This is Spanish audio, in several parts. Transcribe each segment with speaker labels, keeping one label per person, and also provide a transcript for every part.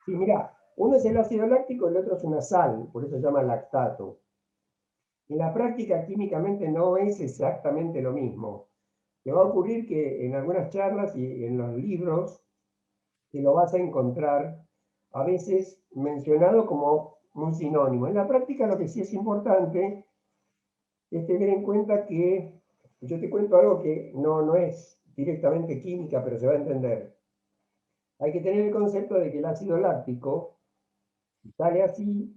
Speaker 1: Sí, mirá, uno es el ácido láctico y el otro es una sal, por eso se llama lactato. En la práctica químicamente no es exactamente lo mismo. Te va a ocurrir que en algunas charlas y en los libros te lo vas a encontrar a veces mencionado como un sinónimo. En la práctica lo que sí es importante es tener en cuenta que, yo te cuento algo que no es directamente química, pero se va a entender. Hay que tener el concepto de que el ácido láctico, si sale así,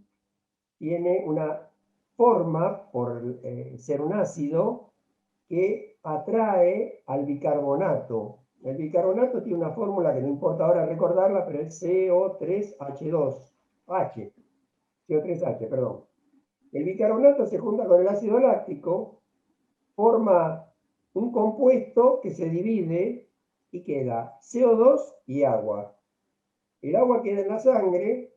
Speaker 1: tiene una forma, por ser un ácido, que atrae al bicarbonato. El bicarbonato tiene una fórmula que no importa ahora recordarla, pero es CO3H2, H, CO3H, perdón. El bicarbonato se junta con el ácido láctico, forma un compuesto que se divide y queda CO2 y agua. El agua queda en la sangre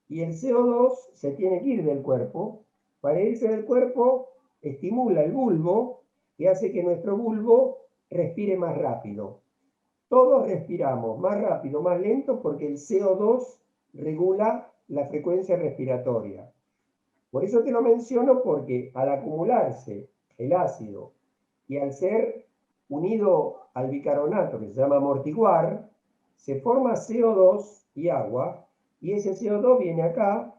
Speaker 1: y el CO2 se tiene que ir del cuerpo. Para irse del cuerpo, estimula el bulbo y hace que nuestro bulbo respire más rápido. Todos respiramos más rápido, más lento, porque el CO2 regula la frecuencia respiratoria. Por eso te lo menciono, porque al acumularse el ácido y al ser unido al bicarbonato, que se llama amortiguar, se forma CO2 y agua, y ese CO2 viene acá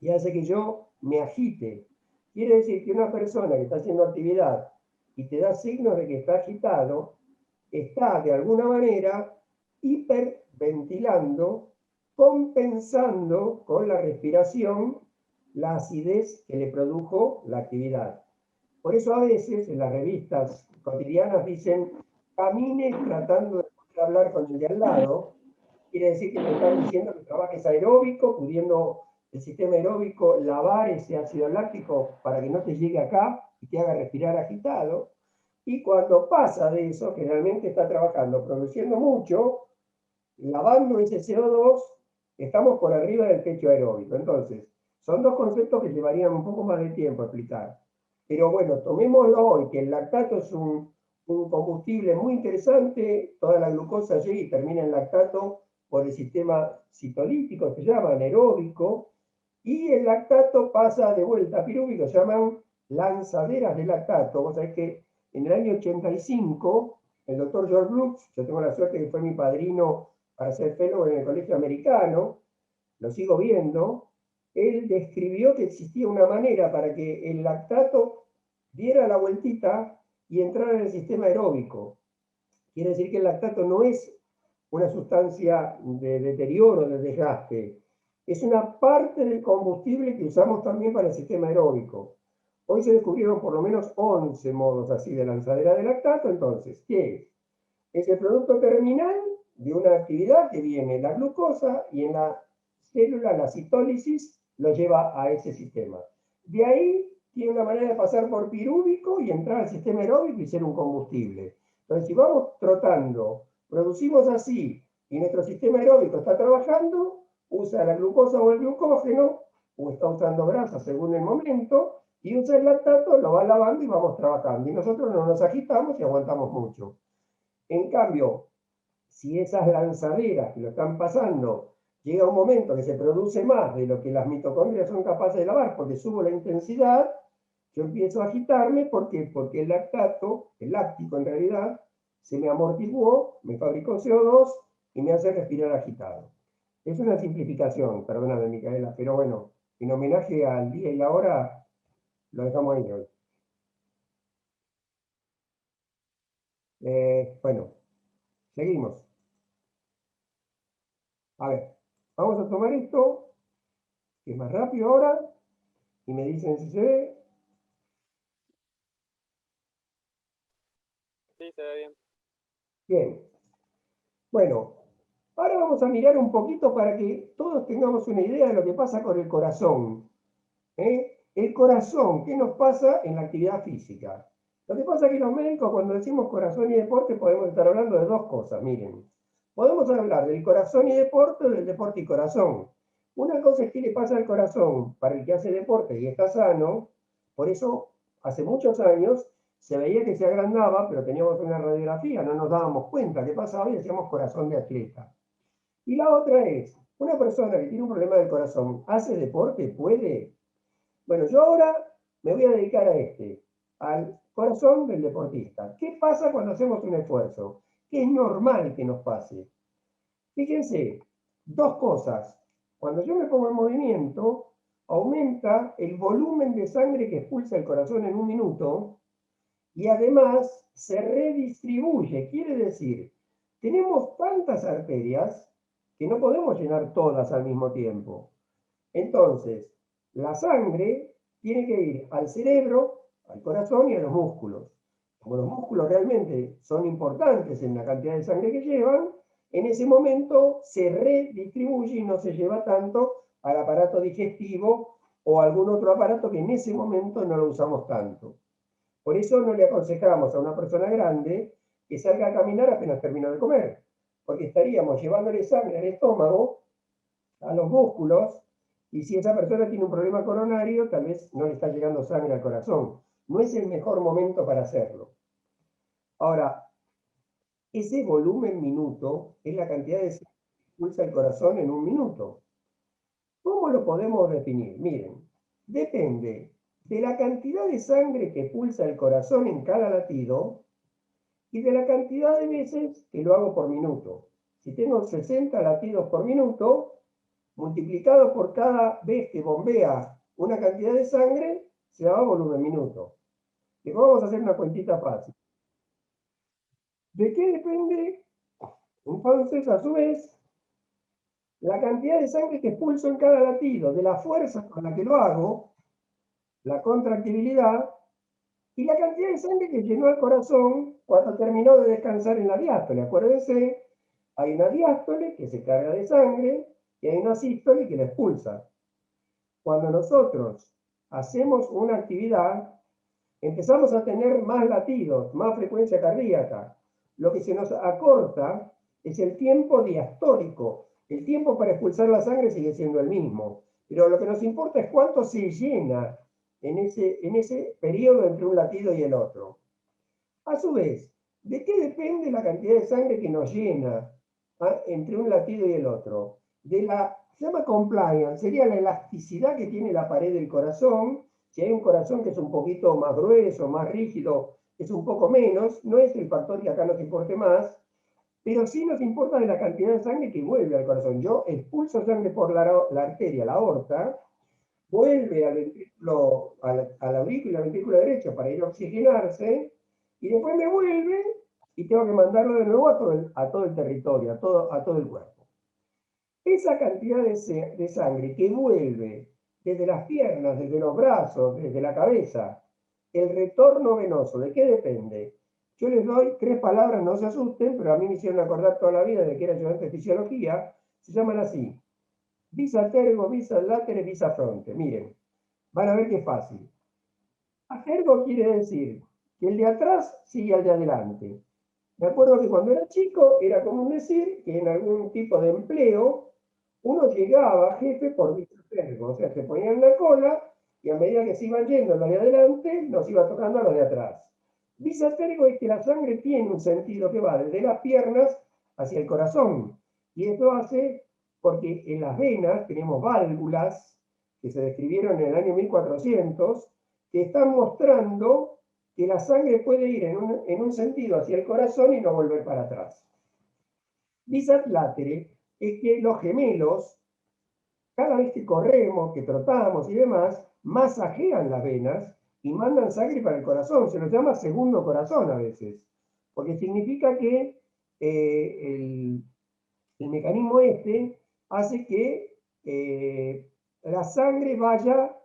Speaker 1: y hace que yo me agite. Quiere decir que una persona que está haciendo actividad y te da signos de que está agitado, está de alguna manera hiperventilando, compensando con la respiración la acidez que le produjo la actividad. Por eso a veces en las revistas cotidianas dicen, camine tratando de poder hablar con el de al lado. Quiere decir que te están diciendo que trabajes aeróbico, pudiendo el sistema aeróbico lavar ese ácido láctico para que no te llegue acá y te haga respirar agitado. Y cuando pasa de eso, generalmente está trabajando, produciendo mucho, lavando ese CO2, estamos por arriba del techo aeróbico. Entonces, son dos conceptos que llevarían un poco más de tiempo a explicar. Pero bueno, tomémoslo hoy, que el lactato es un combustible muy interesante, toda la glucosa llega y termina en lactato por el sistema citolítico, se llama anaeróbico, y el lactato pasa de vuelta a pirúvico, se llaman lanzaderas de lactato. Vos sabés que en el año 85, el doctor George Brooks, yo tengo la suerte que fue mi padrino para ser fellow en el colegio americano, lo sigo viendo, él describió que existía una manera para que el lactato diera la vueltita y entrara en el sistema aeróbico. Quiere decir que el lactato no es una sustancia de deterioro, de desgaste, es una parte del combustible que usamos también para el sistema aeróbico. Hoy se descubrieron por lo menos 11 modos así de lanzadera de lactato. Entonces, ¿qué es? Es el producto terminal de una actividad que viene la glucosa y en la célula, la citólisis, lo lleva a ese sistema. De ahí tiene una manera de pasar por pirúvico y entrar al sistema aeróbico y ser un combustible. Entonces, si vamos trotando, producimos así y nuestro sistema aeróbico está trabajando, usa la glucosa o el glucógeno, o está usando grasa según el momento, y usa el lactato, lo va lavando y vamos trabajando. Y nosotros no nos agitamos y aguantamos mucho. En cambio, si esas lanzaderas que lo están pasando, llega un momento que se produce más de lo que las mitocondrias son capaces de lavar, porque subo la intensidad, yo empiezo a agitarme. ¿Por qué? Porque el lactato, el láctico en realidad, se me amortiguó, me fabricó CO2 y me hace respirar agitado. Es una simplificación, perdóname, Micaela, pero bueno, en homenaje al día y la hora, lo dejamos ahí hoy. Bueno, seguimos. A ver, vamos a tomar esto, que es más rápido ahora, y me dicen si se ve.
Speaker 2: Sí, se ve bien.
Speaker 1: Bien. Bueno, ahora vamos a mirar un poquito para que todos tengamos una idea de lo que pasa con el corazón. El corazón, ¿qué nos pasa en la actividad física? Lo que pasa es que los médicos, cuando decimos corazón y deporte, podemos estar hablando de dos cosas. Miren, podemos hablar del corazón y deporte o del deporte y corazón. Una cosa es qué le pasa al corazón para el que hace deporte y está sano. Por eso, hace muchos años, se veía que se agrandaba, pero teníamos una radiografía, no nos dábamos cuenta qué pasaba y decíamos corazón de atleta. Y la otra es, Una persona que tiene un problema del corazón, ¿hace deporte? ¿Puede? Bueno, yo ahora me voy a dedicar a al corazón del deportista. ¿Qué pasa cuando hacemos un esfuerzo? Que es normal que nos pase. Fíjense, dos cosas. Cuando yo me pongo en movimiento, aumenta el volumen de sangre que expulsa el corazón en un minuto y además se redistribuye. Quiere decir, tenemos tantas arterias que no podemos llenar todas al mismo tiempo. Entonces, la sangre tiene que ir al cerebro, al corazón y a los músculos. Como los músculos realmente son importantes en la cantidad de sangre que llevan, en ese momento se redistribuye y no se lleva tanto al aparato digestivo o algún otro aparato que en ese momento no lo usamos tanto. Por eso no le aconsejamos a una persona grande que salga a caminar apenas termina de comer, porque estaríamos llevándole sangre al estómago, a los músculos, y si esa persona tiene un problema coronario, tal vez no le está llegando sangre al corazón. No es el mejor momento para hacerlo. Ahora, ese volumen minuto es la cantidad de sangre que pulsa el corazón en un minuto. ¿Cómo lo podemos definir? Miren, depende de la cantidad de sangre que pulsa el corazón en cada latido y de la cantidad de veces que lo hago por minuto. Si tengo 60 latidos por minuto, multiplicado por cada vez que bombea una cantidad de sangre, se da volumen minuto. Y vamos a hacer una cuentita fácil. ¿De qué depende, entonces, a su vez, la cantidad de sangre que expulso en cada latido? De la fuerza con la que lo hago, la contractibilidad, y la cantidad de sangre que llenó el corazón cuando terminó de descansar en la diástole. Acuérdense, hay una diástole que se carga de sangre y hay una sístole que la expulsa. Cuando nosotros hacemos una actividad, empezamos a tener más latidos, más frecuencia cardíaca. Lo que se nos acorta es el tiempo diastólico. El tiempo para expulsar la sangre sigue siendo el mismo, pero lo que nos importa es cuánto se llena en ese periodo entre un latido y el otro. A su vez, ¿de qué depende la cantidad de sangre que nos llena entre un latido y el otro? Se llama compliance, sería la elasticidad que tiene la pared del corazón. Si hay un corazón que es un poquito más grueso, más rígido, es un poco menos, no es el factor que acá nos importe más, pero sí nos importa de la cantidad de sangre que vuelve al corazón. Yo expulso sangre por la arteria, la aorta, vuelve al ventrículo, al aurículo y al ventrículo derecho para ir a oxigenarse, y después me vuelve y tengo que mandarlo de nuevo a todo el territorio, a todo el cuerpo. Esa cantidad de sangre que vuelve desde las piernas, desde los brazos, desde la cabeza, el retorno venoso, ¿de qué depende? Yo les doy 3 palabras, no se asusten, pero a mí me hicieron acordar toda la vida de que era ayudante de fisiología, se llaman así: visa tergo, visa latere, visa fronte. Miren, van a ver que es fácil. Acergo quiere decir que el de atrás sigue al de adelante. Me acuerdo que cuando era chico era común decir que en algún tipo de empleo uno llegaba jefe por visatergo, o sea, se ponía en la cola y a medida que se iban yendo los de adelante, nos iba tocando a los de atrás. Visatergo es que la sangre tiene un sentido que va desde las piernas hacia el corazón. Y esto hace porque en las venas tenemos válvulas que se describieron en el año 1400 que están mostrando que la sangre puede ir en un sentido hacia el corazón y no volver para atrás. Visat latere es que los gemelos, cada vez que corremos, que trotamos y demás, masajean las venas y mandan sangre para el corazón. Se los llama segundo corazón a veces, porque significa que el mecanismo este hace que la sangre vaya,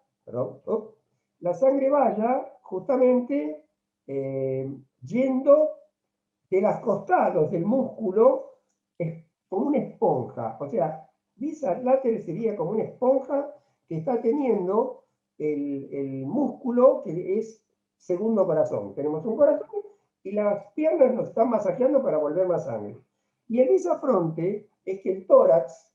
Speaker 1: la sangre vaya justamente yendo de los costados del músculo, es como una esponja. O sea, visa lateral sería como una esponja que está teniendo el músculo que es segundo corazón. Tenemos un corazón y las piernas nos están masajeando para volver más sangre. Y el visafronte es que el tórax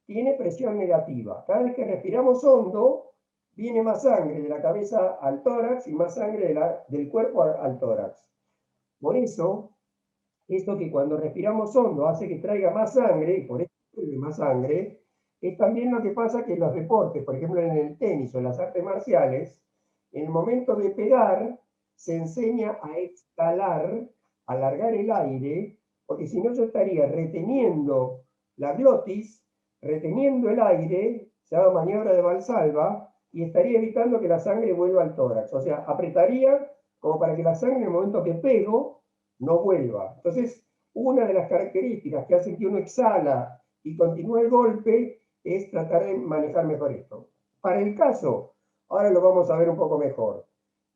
Speaker 1: tiene presión negativa. Cada vez que respiramos hondo, viene más sangre de la cabeza al tórax y más sangre del cuerpo al tórax. Por eso, esto que cuando respiramos hondo hace que traiga más sangre, y por eso vuelve más sangre, es también lo que pasa que en los deportes, por ejemplo en el tenis o en las artes marciales, en el momento de pegar se enseña a exhalar, a alargar el aire, porque si no yo estaría reteniendo la glotis, reteniendo el aire, se llama maniobra de Valsalva, y estaría evitando que la sangre vuelva al tórax. O sea, apretaría como para que la sangre en el momento que pego no vuelva. Entonces, una de las características que hacen que uno exhala y continúe el golpe es tratar de manejar mejor esto. Para el caso, ahora lo vamos a ver un poco mejor.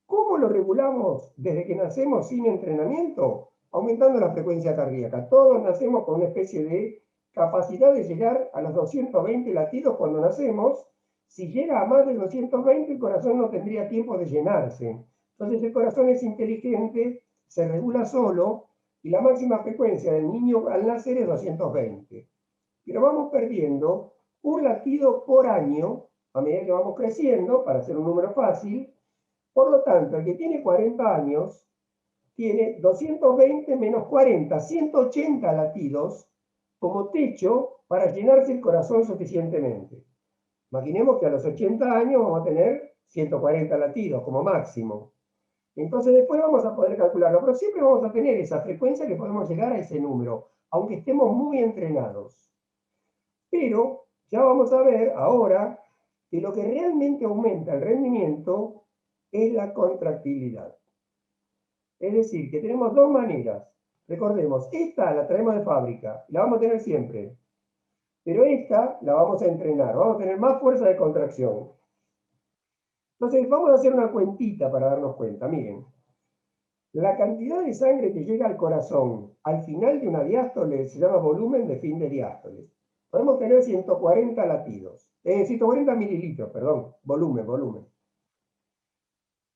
Speaker 1: ¿Cómo lo regulamos desde que nacemos sin entrenamiento? Aumentando la frecuencia cardíaca. Todos nacemos con una especie de capacidad de llegar a los 220 latidos cuando nacemos. Si llega a más de 220, el corazón no tendría tiempo de llenarse. Entonces el corazón es inteligente, se regula solo, y la máxima frecuencia del niño al nacer es 220. Pero vamos perdiendo un latido por año a medida que vamos creciendo, para hacer un número fácil. Por lo tanto, el que tiene 40 años tiene 220 menos 40, 180 latidos como techo para llenarse el corazón suficientemente. Imaginemos que a los 80 años vamos a tener 140 latidos como máximo. Entonces después vamos a poder calcularlo, pero siempre vamos a tener esa frecuencia que podemos llegar a ese número, aunque estemos muy entrenados. Pero ya vamos a ver ahora que lo que realmente aumenta el rendimiento es la contractilidad. Es decir, que tenemos dos maneras. Recordemos, esta la traemos de fábrica, la vamos a tener siempre. Pero esta la vamos a entrenar, vamos a tener más fuerza de contracción. Entonces, vamos a hacer una cuentita para darnos cuenta. Miren, la cantidad de sangre que llega al corazón al final de una diástole se llama volumen de fin de diástole. Podemos tener 140 latidos, 140 mililitros, perdón, volumen.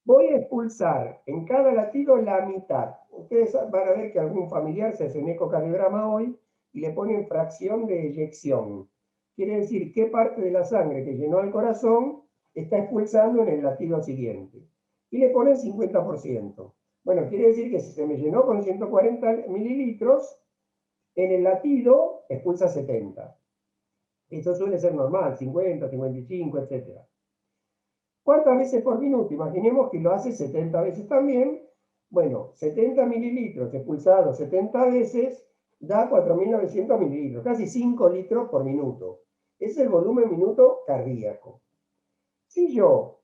Speaker 1: Voy a expulsar en cada latido la mitad. Ustedes van a ver que algún familiar se hace un ecocardiograma hoy y le ponen fracción de eyección. Quiere decir qué parte de la sangre que llenó el corazón está expulsando en el latido siguiente. Y le ponen 50%. Bueno, quiere decir que si se me llenó con 140 mililitros, en el latido expulsa 70. Esto suele ser normal, 50, 55, etc. ¿Cuántas veces por minuto? Imaginemos que lo hace 70 veces también. Bueno, 70 mililitros expulsados 70 veces da 4.900 mililitros, casi 5 litros por minuto. Es el volumen minuto cardíaco. Si yo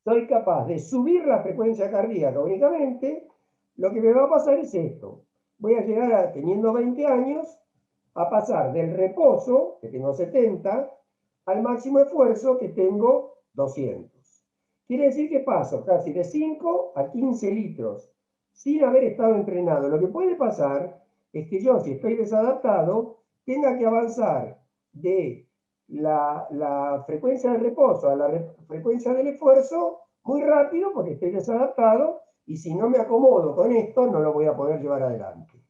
Speaker 1: soy capaz de subir la frecuencia cardíaca únicamente, lo que me va a pasar es esto. Voy a llegar, teniendo 20 años, a pasar del reposo, que tengo 70, al máximo esfuerzo, que tengo 200. Quiere decir que paso casi de 5 a 15 litros sin haber estado entrenado. Lo que puede pasar es que yo, si estoy desadaptado, tenga que avanzar de la frecuencia del reposo a la frecuencia del esfuerzo muy rápido porque estoy desadaptado, y si no me acomodo con esto no lo voy a poder llevar adelante.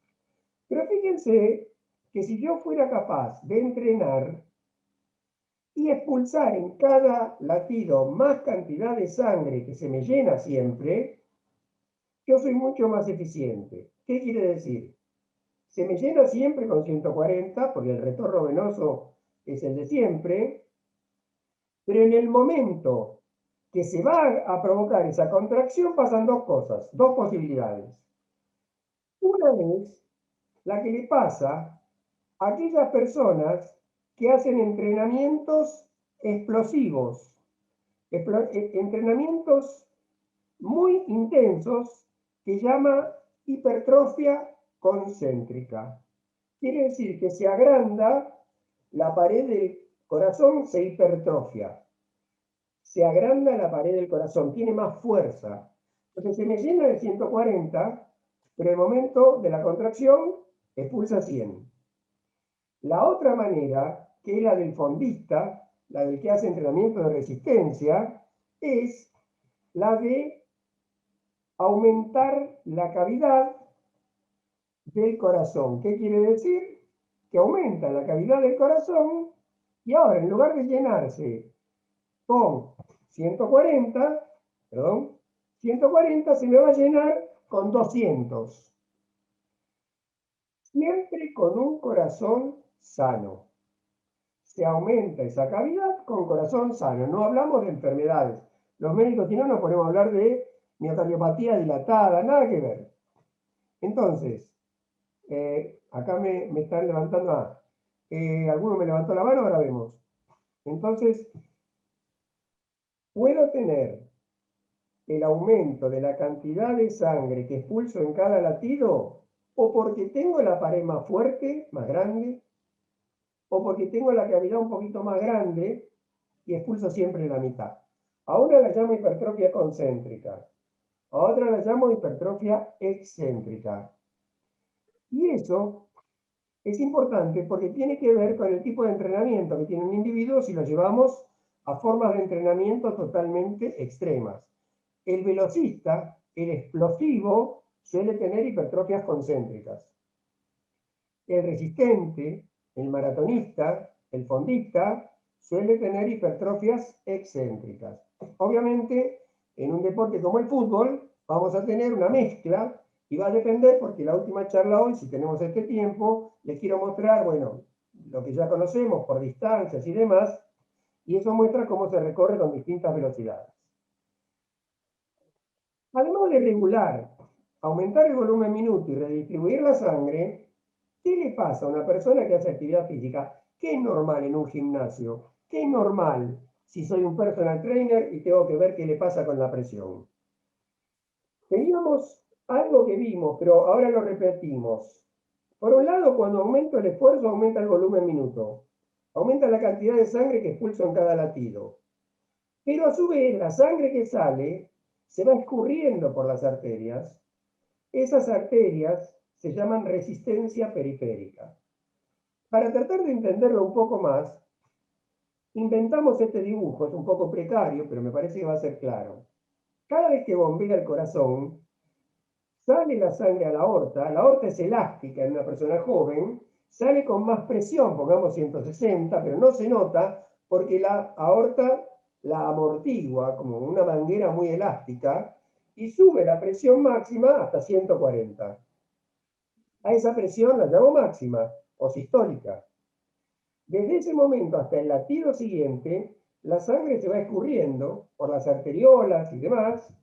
Speaker 1: Pero fíjense que si yo fuera capaz de entrenar y expulsar en cada latido más cantidad de sangre que se me llena siempre, yo soy mucho más eficiente. ¿Qué quiere decir? Se me llena siempre con 140, porque el retorno venoso es el de siempre, pero en el momento que se va a provocar esa contracción pasan dos cosas, dos posibilidades. Una es la que le pasa a aquellas personas que hacen entrenamientos explosivos, entrenamientos muy intensos, que llama hipertrofia concéntrica. Quiere decir que se agranda la pared del corazón, se hipertrofia. Se agranda la pared del corazón, tiene más fuerza. Entonces se me llena de 140, pero en el momento de la contracción expulsa 100. La otra manera, que es la del fondista, la del que hace entrenamiento de resistencia, es la de aumentar la cavidad del corazón. ¿Qué quiere decir? Que aumenta la cavidad del corazón y ahora, en lugar de llenarse con 140, perdón, 140 se me va a llenar con 200. Siempre con un corazón sano. se aumenta esa cavidad con corazón sano. No hablamos de enfermedades. Los médicos, si no, nos ponemos a hablar de miocardiopatía dilatada, nada que ver. Entonces, acá me están levantando, alguno me levantó la mano, ahora vemos. Entonces, puedo tener el aumento de la cantidad de sangre que expulso en cada latido, o porque tengo la pared más fuerte, más grande, o porque tengo la cavidad un poquito más grande y expulso siempre la mitad. A una la llamo hipertrofia concéntrica, a otra la llamo hipertrofia excéntrica. Y eso es importante porque tiene que ver con el tipo de entrenamiento que tiene un individuo si lo llevamos a formas de entrenamiento totalmente extremas. El velocista, el explosivo, suele tener hipertrofias concéntricas. El resistente, el maratonista, el fondista, suele tener hipertrofias excéntricas. Obviamente, en un deporte como el fútbol, vamos a tener una mezcla y va a depender, porque la última charla hoy, si tenemos este tiempo, les quiero mostrar, bueno, lo que ya conocemos por distancias y demás, y eso muestra cómo se recorre con distintas velocidades. Además de regular, aumentar el volumen minuto y redistribuir la sangre, ¿qué le pasa a una persona que hace actividad física? ¿Qué es normal en un gimnasio? ¿Qué es normal si soy un personal trainer y tengo que ver qué le pasa con la presión? Teníamos algo que vimos, pero ahora lo repetimos. Por un lado, cuando aumento el esfuerzo, aumenta el volumen minuto. Aumenta la cantidad de sangre que expulso en cada latido. Pero a su vez, la sangre que sale se va escurriendo por las arterias. Esas arterias se llaman resistencia periférica. Para tratar de entenderlo un poco más, inventamos este dibujo, es un poco precario, pero me parece que va a ser claro. Cada vez que bombea el corazón, sale la sangre a la aorta es elástica en una persona joven, sale con más presión, pongamos 160, pero no se nota porque la aorta la amortigua como una manguera muy elástica y sube la presión máxima hasta 140. A esa presión la llamo máxima o sistólica. Desde ese momento hasta el latido siguiente, la sangre se va escurriendo por las arteriolas y demás,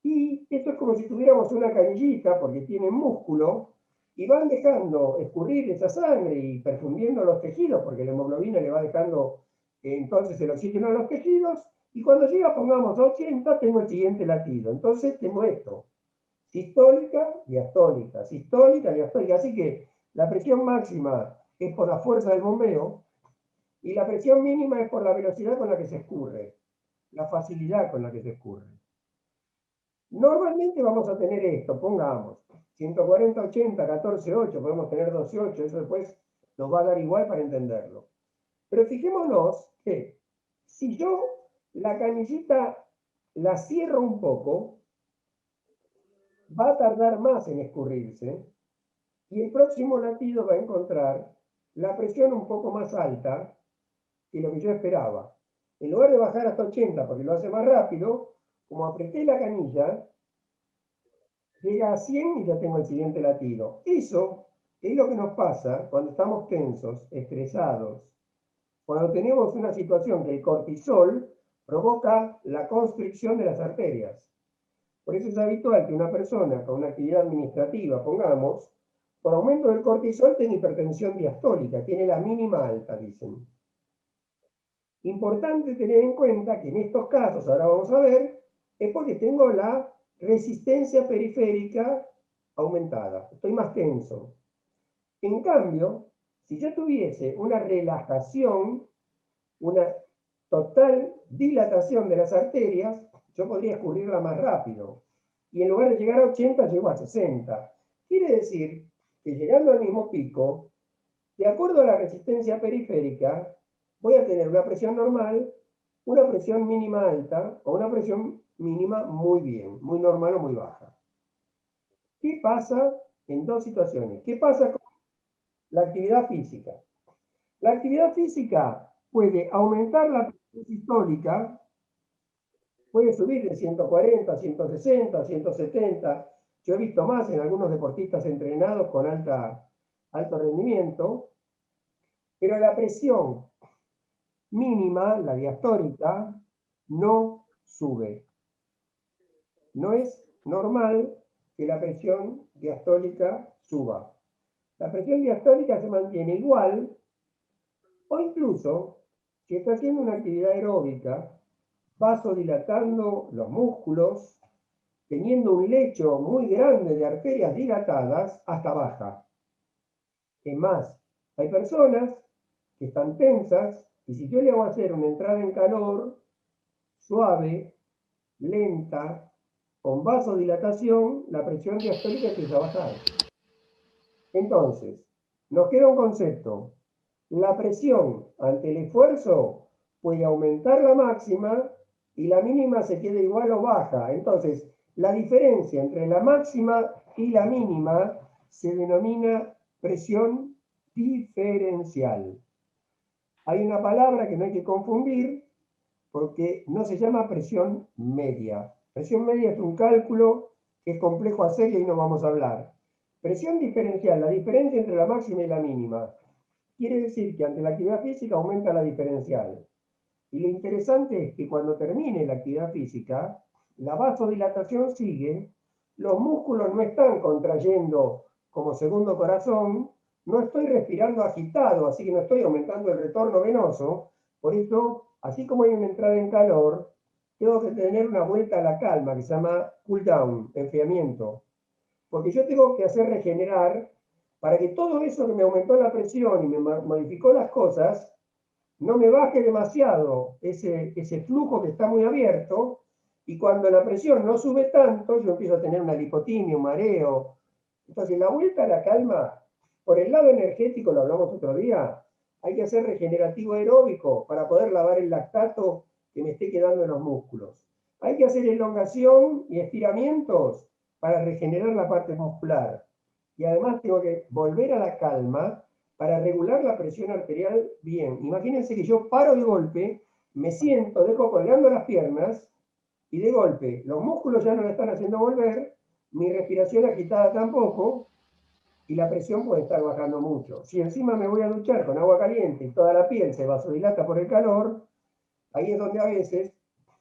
Speaker 1: y esto es como si tuviéramos una canillita, porque tiene músculo, y van dejando escurrir esa sangre y perfundiendo los tejidos, porque la hemoglobina le va dejando entonces el oxígeno a los tejidos, y cuando llega, pongamos 80, tengo el siguiente latido. Entonces tengo esto, sistólica, diastólica, sistólica, diastólica. Así que la presión máxima es por la fuerza del bombeo, y la presión mínima es por la velocidad con la que se escurre, la facilidad con la que se escurre. Normalmente vamos a tener esto, pongamos 140, 80, 14, 8, podemos tener 12, 8, eso después nos va a dar igual para entenderlo. Pero fijémonos que si yo la canillita la cierro un poco, va a tardar más en escurrirse y el próximo latido va a encontrar la presión un poco más alta que lo que yo esperaba. En lugar de bajar hasta 80 porque lo hace más rápido, como apreté la canilla, llega a 100 y ya tengo el siguiente latido. Eso es lo que nos pasa cuando estamos tensos, estresados, cuando tenemos una situación que el cortisol provoca la constricción de las arterias. Por eso es habitual que una persona con una actividad administrativa, pongamos, por aumento del cortisol tiene hipertensión diastólica, tiene la mínima alta, dicen. Importante tener en cuenta que en estos casos, ahora vamos a ver, es porque tengo la resistencia periférica aumentada, estoy más tenso. En cambio, si yo tuviese una relajación, una total dilatación de las arterias, yo podría escurrirla más rápido. Y en lugar de llegar a 80, llego a 60. Quiere decir que llegando al mismo pico, de acuerdo a la resistencia periférica, voy a tener una presión normal, una presión mínima alta o una presión mínima muy bien, muy normal o muy baja. ¿Qué pasa en dos situaciones? ¿Qué pasa con la actividad física? La actividad física puede aumentar la presión sistólica, puede subir de 140 a 160, 170. Yo he visto más en algunos deportistas entrenados con alto rendimiento, pero la presión mínima, la diastólica, no sube. No es normal que la presión diastólica suba. La presión diastólica se mantiene igual, o incluso, si está haciendo una actividad aeróbica, vasodilatando los músculos, teniendo un lecho muy grande de arterias dilatadas, hasta baja. Es más, hay personas que están tensas y si yo le hago hacer una entrada en calor suave, lenta, con vasodilatación, la presión diastólica empieza a bajar. Entonces, nos queda un concepto. La presión ante el esfuerzo puede aumentar la máxima y la mínima se queda igual o baja. Entonces, la diferencia entre la máxima y la mínima se denomina presión diferencial. Hay una palabra que no hay que confundir porque no se llama presión media. Presión media es un cálculo que es complejo hacer y ahí no vamos a hablar. Presión diferencial, la diferencia entre la máxima y la mínima. Quiere decir que ante la actividad física aumenta la diferencial. Y lo interesante es que cuando termine la actividad física, la vasodilatación sigue, los músculos no están contrayendo como segundo corazón, no estoy respirando agitado, así que no estoy aumentando el retorno venoso, por eso, así como hay una entrada en calor, tengo que tener una vuelta a la calma, que se llama cool down, enfriamiento, porque yo tengo que hacer regenerar para que todo eso que me aumentó la presión y me modificó las cosas, no me baje demasiado ese flujo que está muy abierto, y cuando la presión no sube tanto, yo empiezo a tener una lipotimia, un mareo. Entonces, la vuelta a la calma, por el lado energético, lo hablamos otro día, hay que hacer regenerativo aeróbico para poder lavar el lactato que me esté quedando en los músculos. Hay que hacer elongación y estiramientos para regenerar la parte muscular. Y además tengo que volver a la calma para regular la presión arterial bien. Imagínense que yo paro de golpe, me siento, dejo colgando las piernas y de golpe los músculos ya no me están haciendo volver, mi respiración agitada tampoco y la presión puede estar bajando mucho. Si encima me voy a duchar con agua caliente y toda la piel se vasodilata por el calor, ahí es donde a veces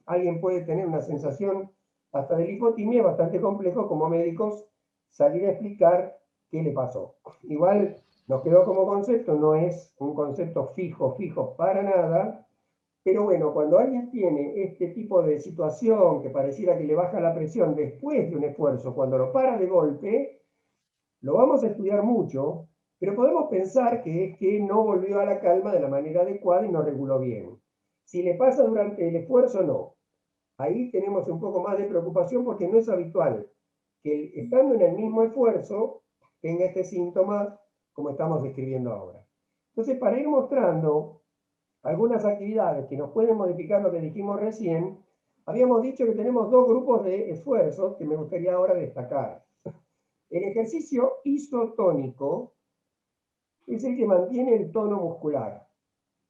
Speaker 1: alguien puede tener una sensación hasta de lipotimia bastante complejo como médicos salir a explicar qué le pasó. Igual nos quedó como concepto, no es un concepto fijo para nada, pero bueno, cuando alguien tiene este tipo de situación que pareciera que le baja la presión después de un esfuerzo, cuando lo para de golpe, lo vamos a estudiar mucho, pero podemos pensar que es que no volvió a la calma de la manera adecuada y no reguló bien. Si le pasa durante el esfuerzo, no. Ahí tenemos un poco más de preocupación porque no es habitual que estando en el mismo esfuerzo tenga este síntoma como estamos describiendo ahora. Entonces, para ir mostrando algunas actividades que nos pueden modificar lo que dijimos recién, habíamos dicho que tenemos dos grupos de esfuerzos que me gustaría ahora destacar. El ejercicio isotónico es el que mantiene el tono muscular.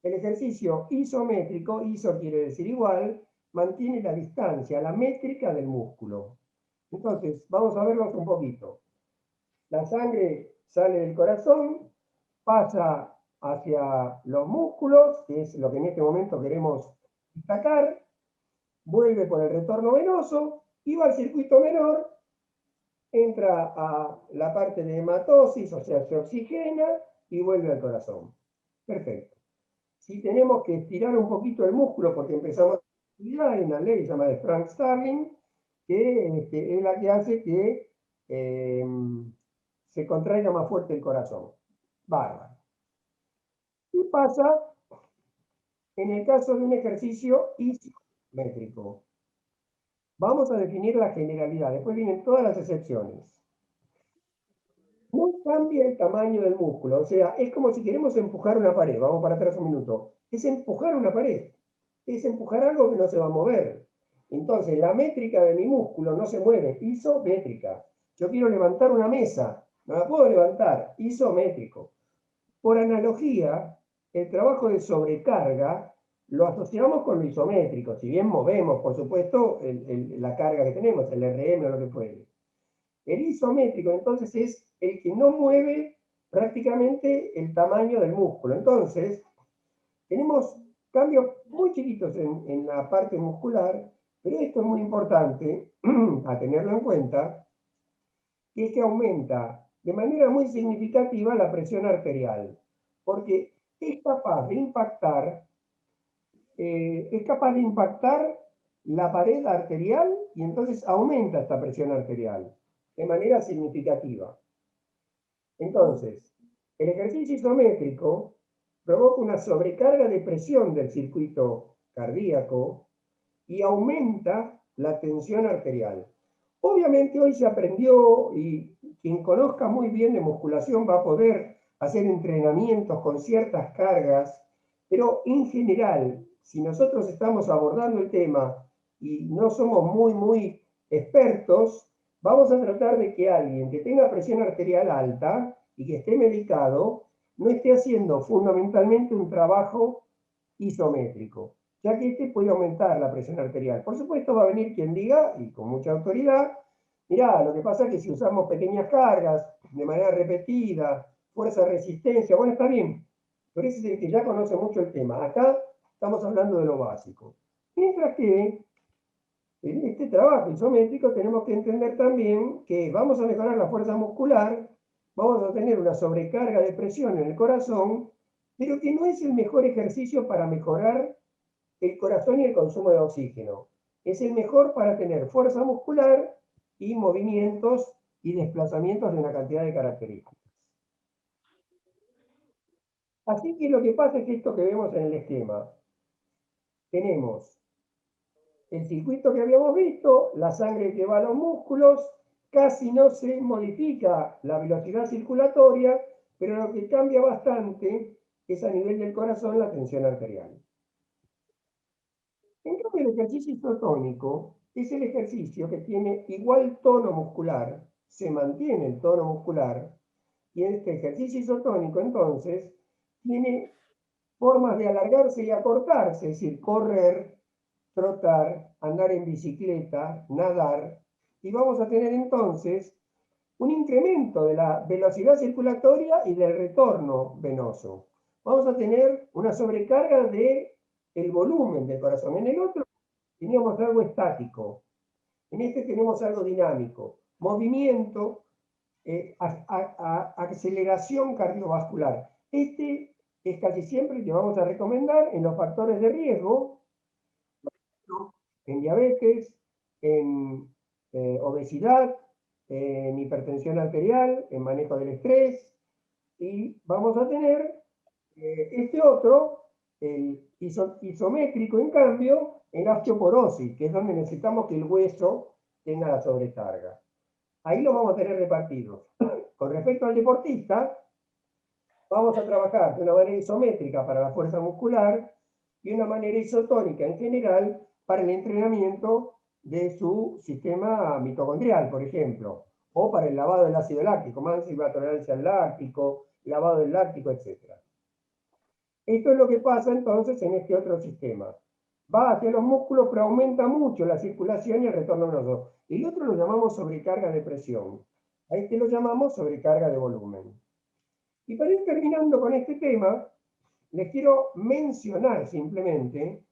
Speaker 1: El ejercicio isométrico, iso quiere decir igual, mantiene la distancia, la métrica del músculo. Entonces, vamos a verlos un poquito. La sangre sale del corazón, pasa hacia los músculos, que es lo que en este momento queremos destacar, vuelve por el retorno venoso y va al circuito menor, entra a la parte de hematosis, o sea, se oxigena y vuelve al corazón. Perfecto. Si tenemos que estirar un poquito el músculo porque empezamos hay una ley llamada de Frank Starling, que es la que hace que se contraiga más fuerte el corazón. Bárbaro. ¿Qué pasa en el caso de un ejercicio isométrico? Vamos a definir la generalidad, después vienen todas las excepciones. No cambia el tamaño del músculo, o sea, es como si queremos empujar una pared, vamos para atrás un minuto, es empujar una pared, es empujar algo que no se va a mover. Entonces, la métrica de mi músculo no se mueve, isométrica. Yo quiero levantar una mesa, no la puedo levantar, isométrico. Por analogía, el trabajo de sobrecarga lo asociamos con lo isométrico, si bien movemos, por supuesto, la carga que tenemos, el RM o lo que fuere. El isométrico, entonces, es el que no mueve prácticamente el tamaño del músculo. Entonces, tenemos Cambios muy chiquitos en la parte muscular, pero esto es muy importante a tenerlo en cuenta, que es que aumenta de manera muy significativa la presión arterial, porque es capaz de impactar, la pared arterial y entonces aumenta esta presión arterial de manera significativa. Entonces, el ejercicio isométrico provoca una sobrecarga de presión del circuito cardíaco y aumenta la tensión arterial. Obviamente hoy se aprendió y quien conozca muy bien de musculación va a poder hacer entrenamientos con ciertas cargas, pero en general, si nosotros estamos abordando el tema y no somos muy expertos, vamos a tratar de que alguien que tenga presión arterial alta y que esté medicado no esté haciendo fundamentalmente un trabajo isométrico, ya que este puede aumentar la presión arterial. Por supuesto va a venir quien diga, y con mucha autoridad, mirá, lo que pasa es que si usamos pequeñas cargas de manera repetida, fuerza, resistencia, bueno, está bien, pero ese es el que ya conoce mucho el tema. Acá estamos hablando de lo básico. Mientras que en este trabajo isométrico tenemos que entender también que vamos a mejorar la fuerza muscular, vamos a tener una sobrecarga de presión en el corazón, pero que no es el mejor ejercicio para mejorar el corazón y el consumo de oxígeno. Es el mejor para tener fuerza muscular y movimientos y desplazamientos de una cantidad de características. Así que lo que pasa es que esto que vemos en el esquema, tenemos el circuito que habíamos visto, la sangre que va a los músculos, casi no se modifica la velocidad circulatoria, pero lo que cambia bastante es a nivel del corazón la tensión arterial. En cambio, el ejercicio isotónico es el ejercicio que tiene igual tono muscular, se mantiene el tono muscular, y este ejercicio isotónico entonces tiene formas de alargarse y acortarse, es decir, correr, trotar, andar en bicicleta, nadar, y vamos a tener entonces un incremento de la velocidad circulatoria y del retorno venoso. Vamos a tener una sobrecarga del volumen del corazón. En el otro teníamos algo estático, en este tenemos algo dinámico, movimiento, aceleración cardiovascular. Este es casi siempre el que vamos a recomendar en los factores de riesgo, en diabetes, en obesidad, en hipertensión arterial, en manejo del estrés, y vamos a tener este otro, el isométrico, en cambio, en osteoporosis, que es donde necesitamos que el hueso tenga la sobrecarga. Ahí lo vamos a tener repartidos. Con respecto al deportista, vamos a trabajar de una manera isométrica para la fuerza muscular y una manera isotónica en general para el entrenamiento de su sistema mitocondrial, por ejemplo, o para el lavado del ácido láctico, máxima tolerancia al láctico, lavado del láctico, etc. Esto es lo que pasa entonces en este otro sistema. Va hacia los músculos, pero aumenta mucho la circulación y el retorno venoso. El otro lo llamamos sobrecarga de presión. A este lo llamamos sobrecarga de volumen. Y para ir terminando con este tema, les quiero mencionar simplemente,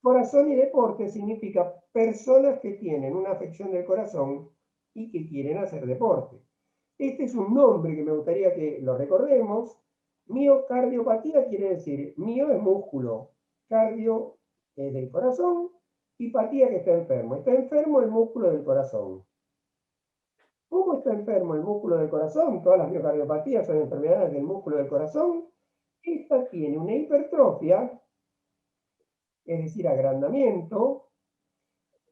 Speaker 1: corazón y deporte significa personas que tienen una afección del corazón y que quieren hacer deporte. Este es un nombre que me gustaría que lo recordemos. Miocardiopatía quiere decir, mio es músculo, cardio es del corazón, y patía que está enfermo. Está enfermo el músculo del corazón. ¿Cómo está enfermo el músculo del corazón? Todas las miocardiopatías son enfermedades del músculo del corazón. Esta tiene una hipertrofia, es decir, agrandamiento,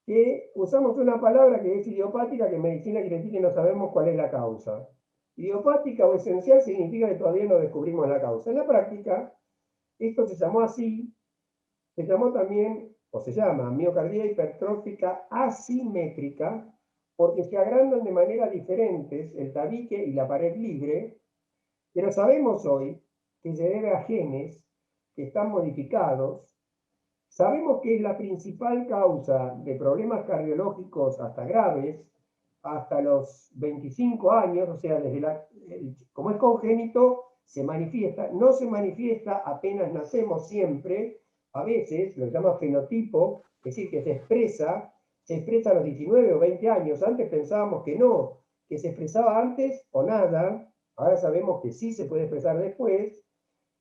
Speaker 1: que usamos una palabra que es idiopática, que en medicina quiere decir que no sabemos cuál es la causa. Idiopática o esencial significa que todavía no descubrimos la causa. En la práctica, esto se llamó así, se llamó también, o se llama, miocardía hipertrófica asimétrica, porque se agrandan de manera diferentes el tabique y la pared libre, pero sabemos hoy que se debe a genes que están modificados. Sabemos que es la principal causa de problemas cardiológicos hasta graves, hasta los 25 años, o sea, como es congénito, se manifiesta, no se manifiesta apenas nacemos siempre, a veces lo llama fenotipo, es decir, que se expresa a los 19 o 20 años. Antes pensábamos que no, que se expresaba antes o nada. Ahora sabemos que sí se puede expresar después.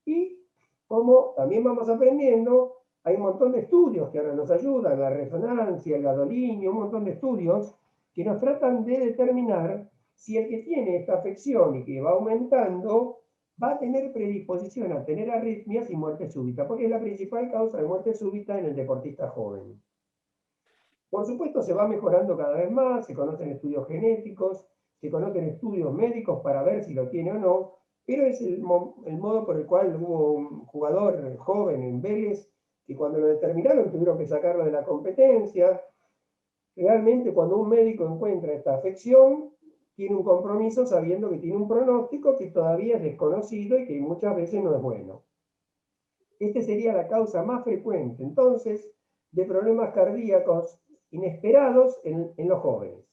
Speaker 1: Y como también vamos aprendiendo, hay un montón de estudios que ahora nos ayudan, la resonancia, el gadolinio, un montón de estudios que nos tratan de determinar si el que tiene esta afección y que va aumentando va a tener predisposición a tener arritmias y muerte súbita, porque es la principal causa de muerte súbita en el deportista joven. Por supuesto, se va mejorando cada vez más, se conocen estudios genéticos, se conocen estudios médicos para ver si lo tiene o no, pero es el modo por el cual hubo un jugador joven en Vélez que cuando lo determinaron tuvieron que sacarlo de la competencia. Realmente cuando un médico encuentra esta afección, tiene un compromiso sabiendo que tiene un pronóstico que todavía es desconocido y que muchas veces no es bueno. Esta sería la causa más frecuente, entonces, de problemas cardíacos inesperados en los jóvenes.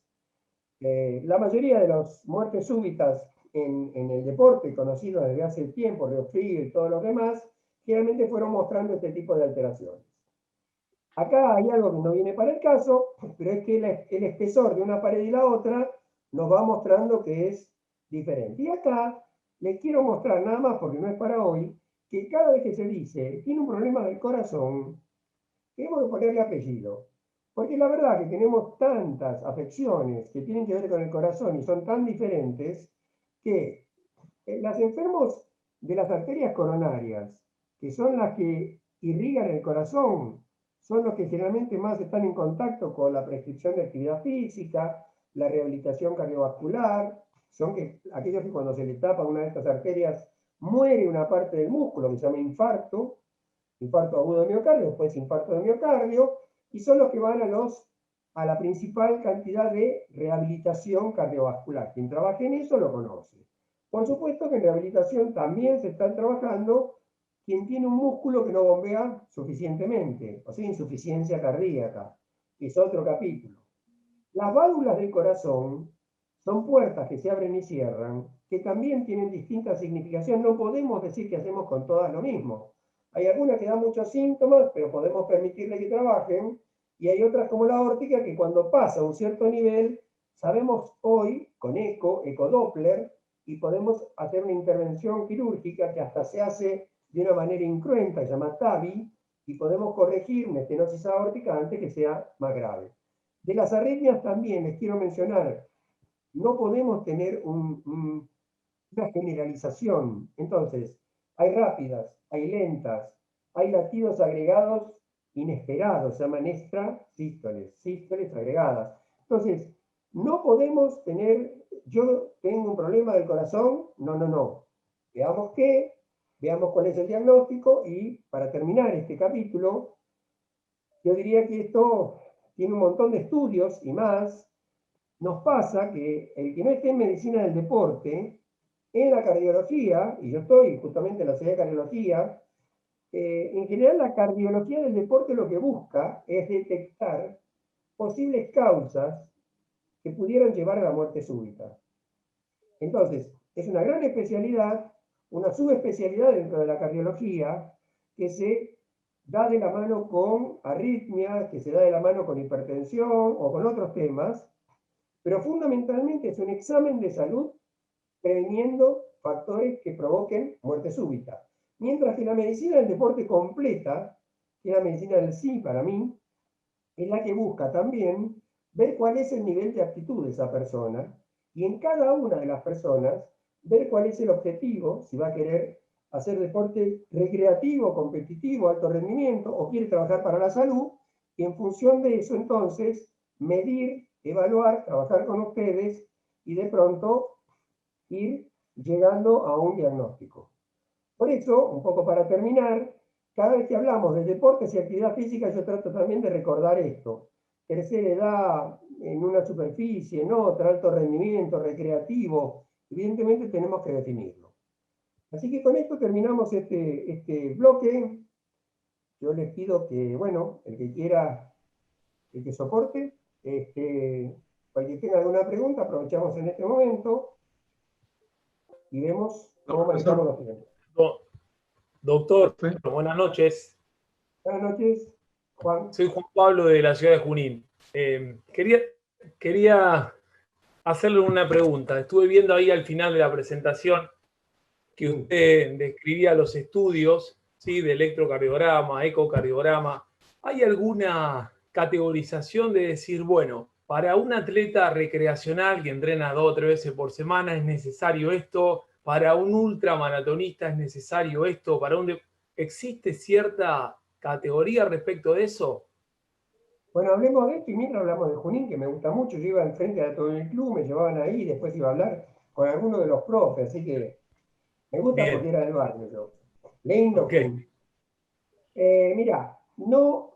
Speaker 1: La mayoría de las muertes súbitas en el deporte, conocido desde hace tiempo, Río Frío y todos los demás, generalmente fueron mostrando este tipo de alteraciones. Acá hay algo que no viene para el caso, pero es que el espesor de una pared y la otra nos va mostrando que es diferente. Y acá les quiero mostrar nada más, porque no es para hoy, que cada vez que se dice tiene un problema del corazón, tenemos que ponerle apellido. Porque la verdad que tenemos tantas afecciones que tienen que ver con el corazón y son tan diferentes que los enfermos de las arterias coronarias, que son las que irrigan el corazón, son los que generalmente más están en contacto con la prescripción de actividad física, la rehabilitación cardiovascular, son aquellos que cuando se les tapa una de estas arterias muere una parte del músculo, que se llama infarto agudo de miocardio, después infarto de miocardio, y son los que van a la principal cantidad de rehabilitación cardiovascular. Quien trabaje en eso lo conoce. Por supuesto que en rehabilitación también se está trabajando quien tiene un músculo que no bombea suficientemente, o sea, insuficiencia cardíaca, que es otro capítulo. Las válvulas del corazón son puertas que se abren y cierran, que también tienen distinta significación. No podemos decir que hacemos con todas lo mismo. Hay algunas que dan muchos síntomas, pero podemos permitirle que trabajen, y hay otras como la aórtica que cuando pasa un cierto nivel, sabemos hoy con ecodoppler, y podemos hacer una intervención quirúrgica que hasta se hace de una manera incruenta, se llama TAVI, y podemos corregir una estenosis aórtica antes que sea más grave. De las arritmias también les quiero mencionar, no podemos tener una generalización. Entonces, hay rápidas, hay lentas, hay latidos agregados inesperados, se llaman extrasístoles, sístoles agregadas. Entonces, no podemos tener, yo tengo un problema del corazón, no. Veamos qué, veamos cuál es el diagnóstico y para terminar este capítulo, yo diría que esto tiene un montón de estudios y más. Nos pasa que el que no esté en medicina del deporte, en la cardiología, y yo estoy justamente en la sede de cardiología, en general la cardiología del deporte lo que busca es detectar posibles causas que pudieran llevar a la muerte súbita. Entonces, es una gran especialidad, una subespecialidad dentro de la cardiología, que se da de la mano con arritmias, que se da de la mano con hipertensión o con otros temas, pero fundamentalmente es un examen de salud previniendo factores que provoquen muerte súbita. Mientras que la medicina del deporte completa, que es la medicina del sí para mí, es la que busca también ver cuál es el nivel de aptitud de esa persona y en cada una de las personas ver cuál es el objetivo, si va a querer hacer deporte recreativo, competitivo, alto rendimiento o quiere trabajar para la salud, y en función de eso entonces medir, evaluar, trabajar con ustedes y de pronto ir llegando a un diagnóstico. Por eso, un poco para terminar, cada vez que hablamos de deportes y actividad física, yo trato también de recordar esto. Tercera edad, en una superficie, en otra, alto rendimiento, recreativo, evidentemente tenemos que definirlo. Así que con esto terminamos este bloque. Yo les pido que, bueno, el que quiera, el que soporte, para que tenga alguna pregunta, aprovechamos en este momento y vemos cómo manejamos los tiempos.
Speaker 2: Doctor,
Speaker 3: Perfecto.
Speaker 2: buenas noches.
Speaker 1: Buenas noches, Juan.
Speaker 2: Soy Juan Pablo de la ciudad de Junín. Quería hacerle una pregunta. Estuve viendo ahí al final de la presentación que
Speaker 1: Sí.
Speaker 2: usted describía los estudios, ¿sí? De electrocardiograma, ecocardiograma. ¿Hay alguna categorización de decir, bueno, para un atleta recreacional que entrena 2 o 3 veces por semana es necesario esto, para un ultramaratonista es necesario esto, ¿existe cierta categoría respecto de eso?
Speaker 1: Bueno, hablemos de esto y mientras hablamos de Junín, que me gusta mucho. Yo iba enfrente de todo el club, me llevaban ahí, después iba a hablar con alguno de los profes, así que me gusta porque
Speaker 2: Bien,
Speaker 1: era del barrio yo. Lindo
Speaker 2: ok,
Speaker 1: club. Mira, no.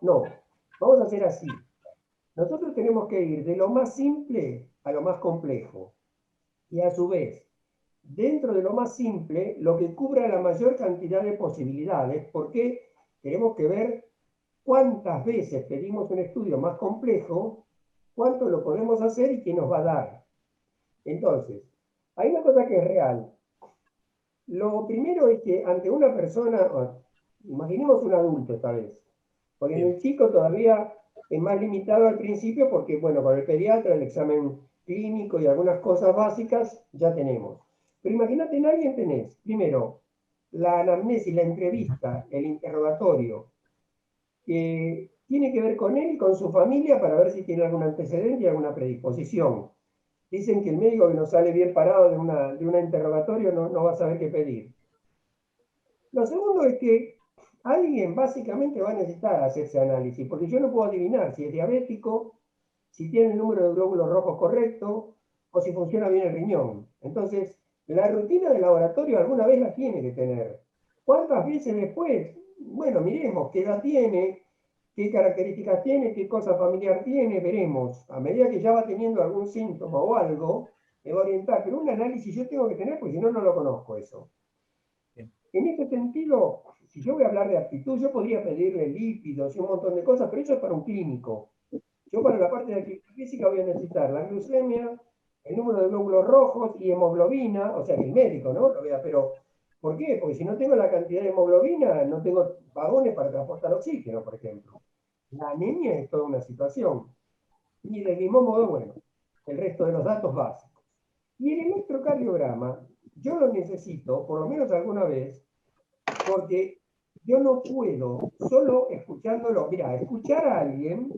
Speaker 1: Vamos a hacer así. Nosotros tenemos que ir de lo más simple a lo más complejo. Y a su vez, dentro de lo más simple, lo que cubra la mayor cantidad de posibilidades, porque tenemos que ver cuántas veces pedimos un estudio más complejo, cuánto lo podemos hacer y qué nos va a dar. Entonces, hay una cosa que es real. Lo primero es que ante una persona, imaginemos un adulto esta vez, porque en
Speaker 2: bien.
Speaker 1: el chico todavía es más limitado al principio porque, bueno, con el pediatra, el examen clínico y algunas cosas básicas ya tenemos. Pero imagínate, en alguien tenés, primero, la anamnesis, la entrevista, el interrogatorio, que tiene que ver con él y con su familia para ver si tiene algún antecedente y alguna predisposición. Dicen que el médico que no sale bien parado de una interrogatorio no va a saber qué pedir. Lo segundo es que alguien básicamente va a necesitar hacerse análisis, porque yo no puedo adivinar si es diabético, si tiene el número de glóbulos rojos correcto o si funciona bien el riñón. Entonces, la rutina de laboratorio alguna vez la tiene que tener. ¿Cuántas veces después? Bueno, miremos qué edad tiene, qué características tiene, qué cosa familiar tiene, veremos. A medida que ya va teniendo algún síntoma o algo, me va a orientar, pero un análisis yo tengo que tener, porque si no, no lo conozco eso.
Speaker 2: Bien.
Speaker 1: En este sentido, si yo voy a hablar de aptitud, yo podría pedirle lípidos y un montón de cosas, pero eso es para un clínico. Yo para la parte de actividad física voy a necesitar la glucemia, el número de glóbulos rojos y hemoglobina, o sea que el médico, ¿no? Lo vea, pero ¿por qué? Porque si no tengo la cantidad de hemoglobina, no tengo vagones para transportar oxígeno, por ejemplo. La anemia es toda una situación. Y del mismo modo, bueno, el resto de los datos básicos. Y el electrocardiograma, yo lo necesito, por lo menos alguna vez, porque yo no puedo, solo escuchándolo, mira, escuchar a alguien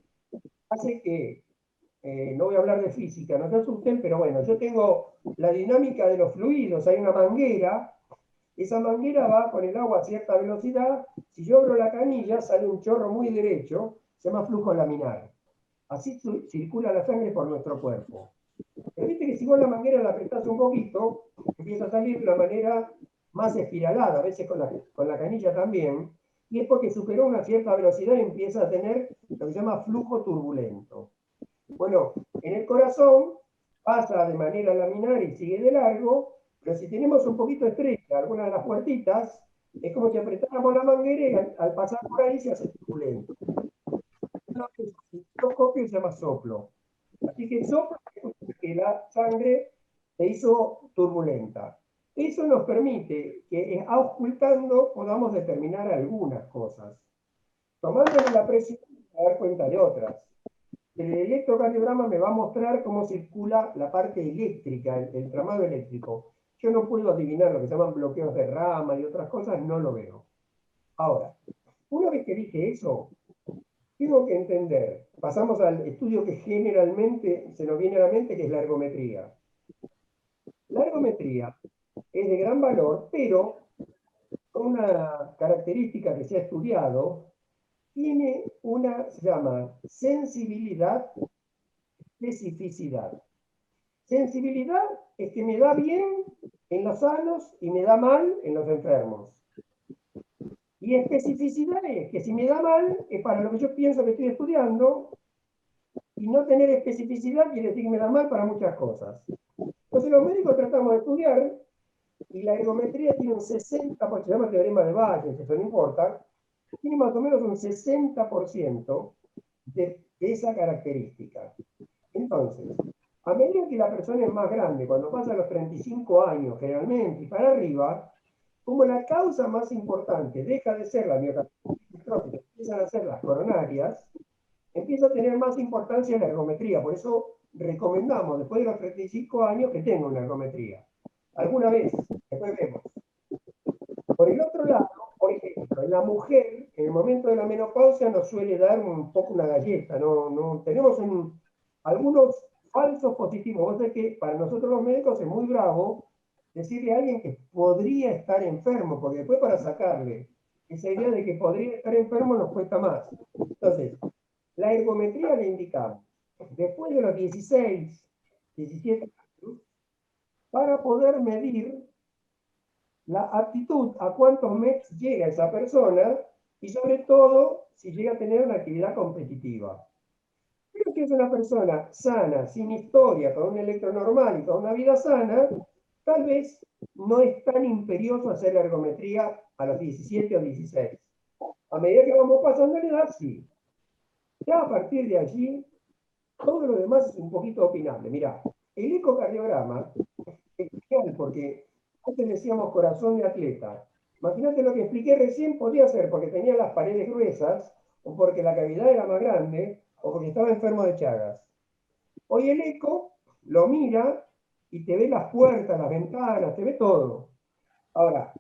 Speaker 1: hace que, no voy a hablar de física, no se asusten, pero bueno, yo tengo la dinámica de los fluidos, hay una manguera, esa manguera va con el agua a cierta velocidad, si yo abro la canilla sale un chorro muy derecho, se llama flujo laminar. Así circula la sangre por nuestro cuerpo. Pero viste que si vos la manguera la apretás un poquito, empieza a salir de una manera más espiralada, a veces con la canilla también, y es porque superó una cierta velocidad y empieza a tener lo que se llama flujo turbulento. Bueno, en el corazón pasa de manera laminar y sigue de largo, pero si tenemos un poquito estrecha alguna de las puertitas, es como si apretáramos la manguera y al pasar por ahí se hace turbulento. El microscopio se llama soplo. Así que el soplo es que la sangre se hizo turbulenta. Eso nos permite que auscultando podamos determinar algunas cosas. Tomándole la presión, a dar cuenta de otras. El electrocardiograma me va a mostrar cómo circula la parte eléctrica, el tramado eléctrico. Yo no puedo adivinar lo que se llaman bloqueos de rama y otras cosas, no lo veo. Ahora, una vez que dije eso, tengo que entender, pasamos al estudio que generalmente se nos viene a la mente, que es la ergometría. La ergometría es de gran valor, pero con una característica que se ha estudiado, tiene una, se llama sensibilidad, especificidad. Sensibilidad es que me da bien en los sanos y me da mal en los enfermos. Y especificidad es que si me da mal es para lo que yo pienso que estoy estudiando, y no tener especificidad quiere decir que me da mal para muchas cosas. Entonces los médicos tratamos de estudiar y la ergometría tiene un 60%, se llama teorema de Bayes, eso no importa, tiene más o menos un 60% de esa característica. Entonces, a medida que la persona es más grande, cuando pasa los 35 años generalmente y para arriba, como la causa más importante deja de ser la miocarditis, empiezan a hacer las coronarias, empieza a tener más importancia la ergometría. Por eso recomendamos, después de los 35 años, que tenga una ergometría. Alguna vez, después vemos. Por el otro lado, por ejemplo, en la mujer, en el momento de la menopausia nos suele dar un poco una galleta, tenemos algunos falsos positivos. Vos sabés que para nosotros los médicos es muy bravo decirle a alguien que podría estar enfermo, porque después para sacarle esa idea de que podría estar enfermo nos cuesta más. Entonces, la ergometría le indicamos después de los 16, 17 años, para poder medir la aptitud a cuántos METs llega esa persona y sobre todo si llega a tener una actividad competitiva. Pero si es una persona sana, sin historia, con un electro normal y con una vida sana, tal vez no es tan imperioso hacer la ergometría a los 17 o 16. A medida que vamos pasando la edad, sí. Ya a partir de allí, todo lo demás es un poquito opinable. Mirá, el ecocardiograma es genial porque antes decíamos corazón de atleta. Imagínate lo que expliqué recién, podía ser porque tenía las paredes gruesas, o porque la cavidad era más grande, o porque estaba enfermo de Chagas. Hoy el eco lo mira y te ve las puertas, las ventanas, te ve todo. Ahora,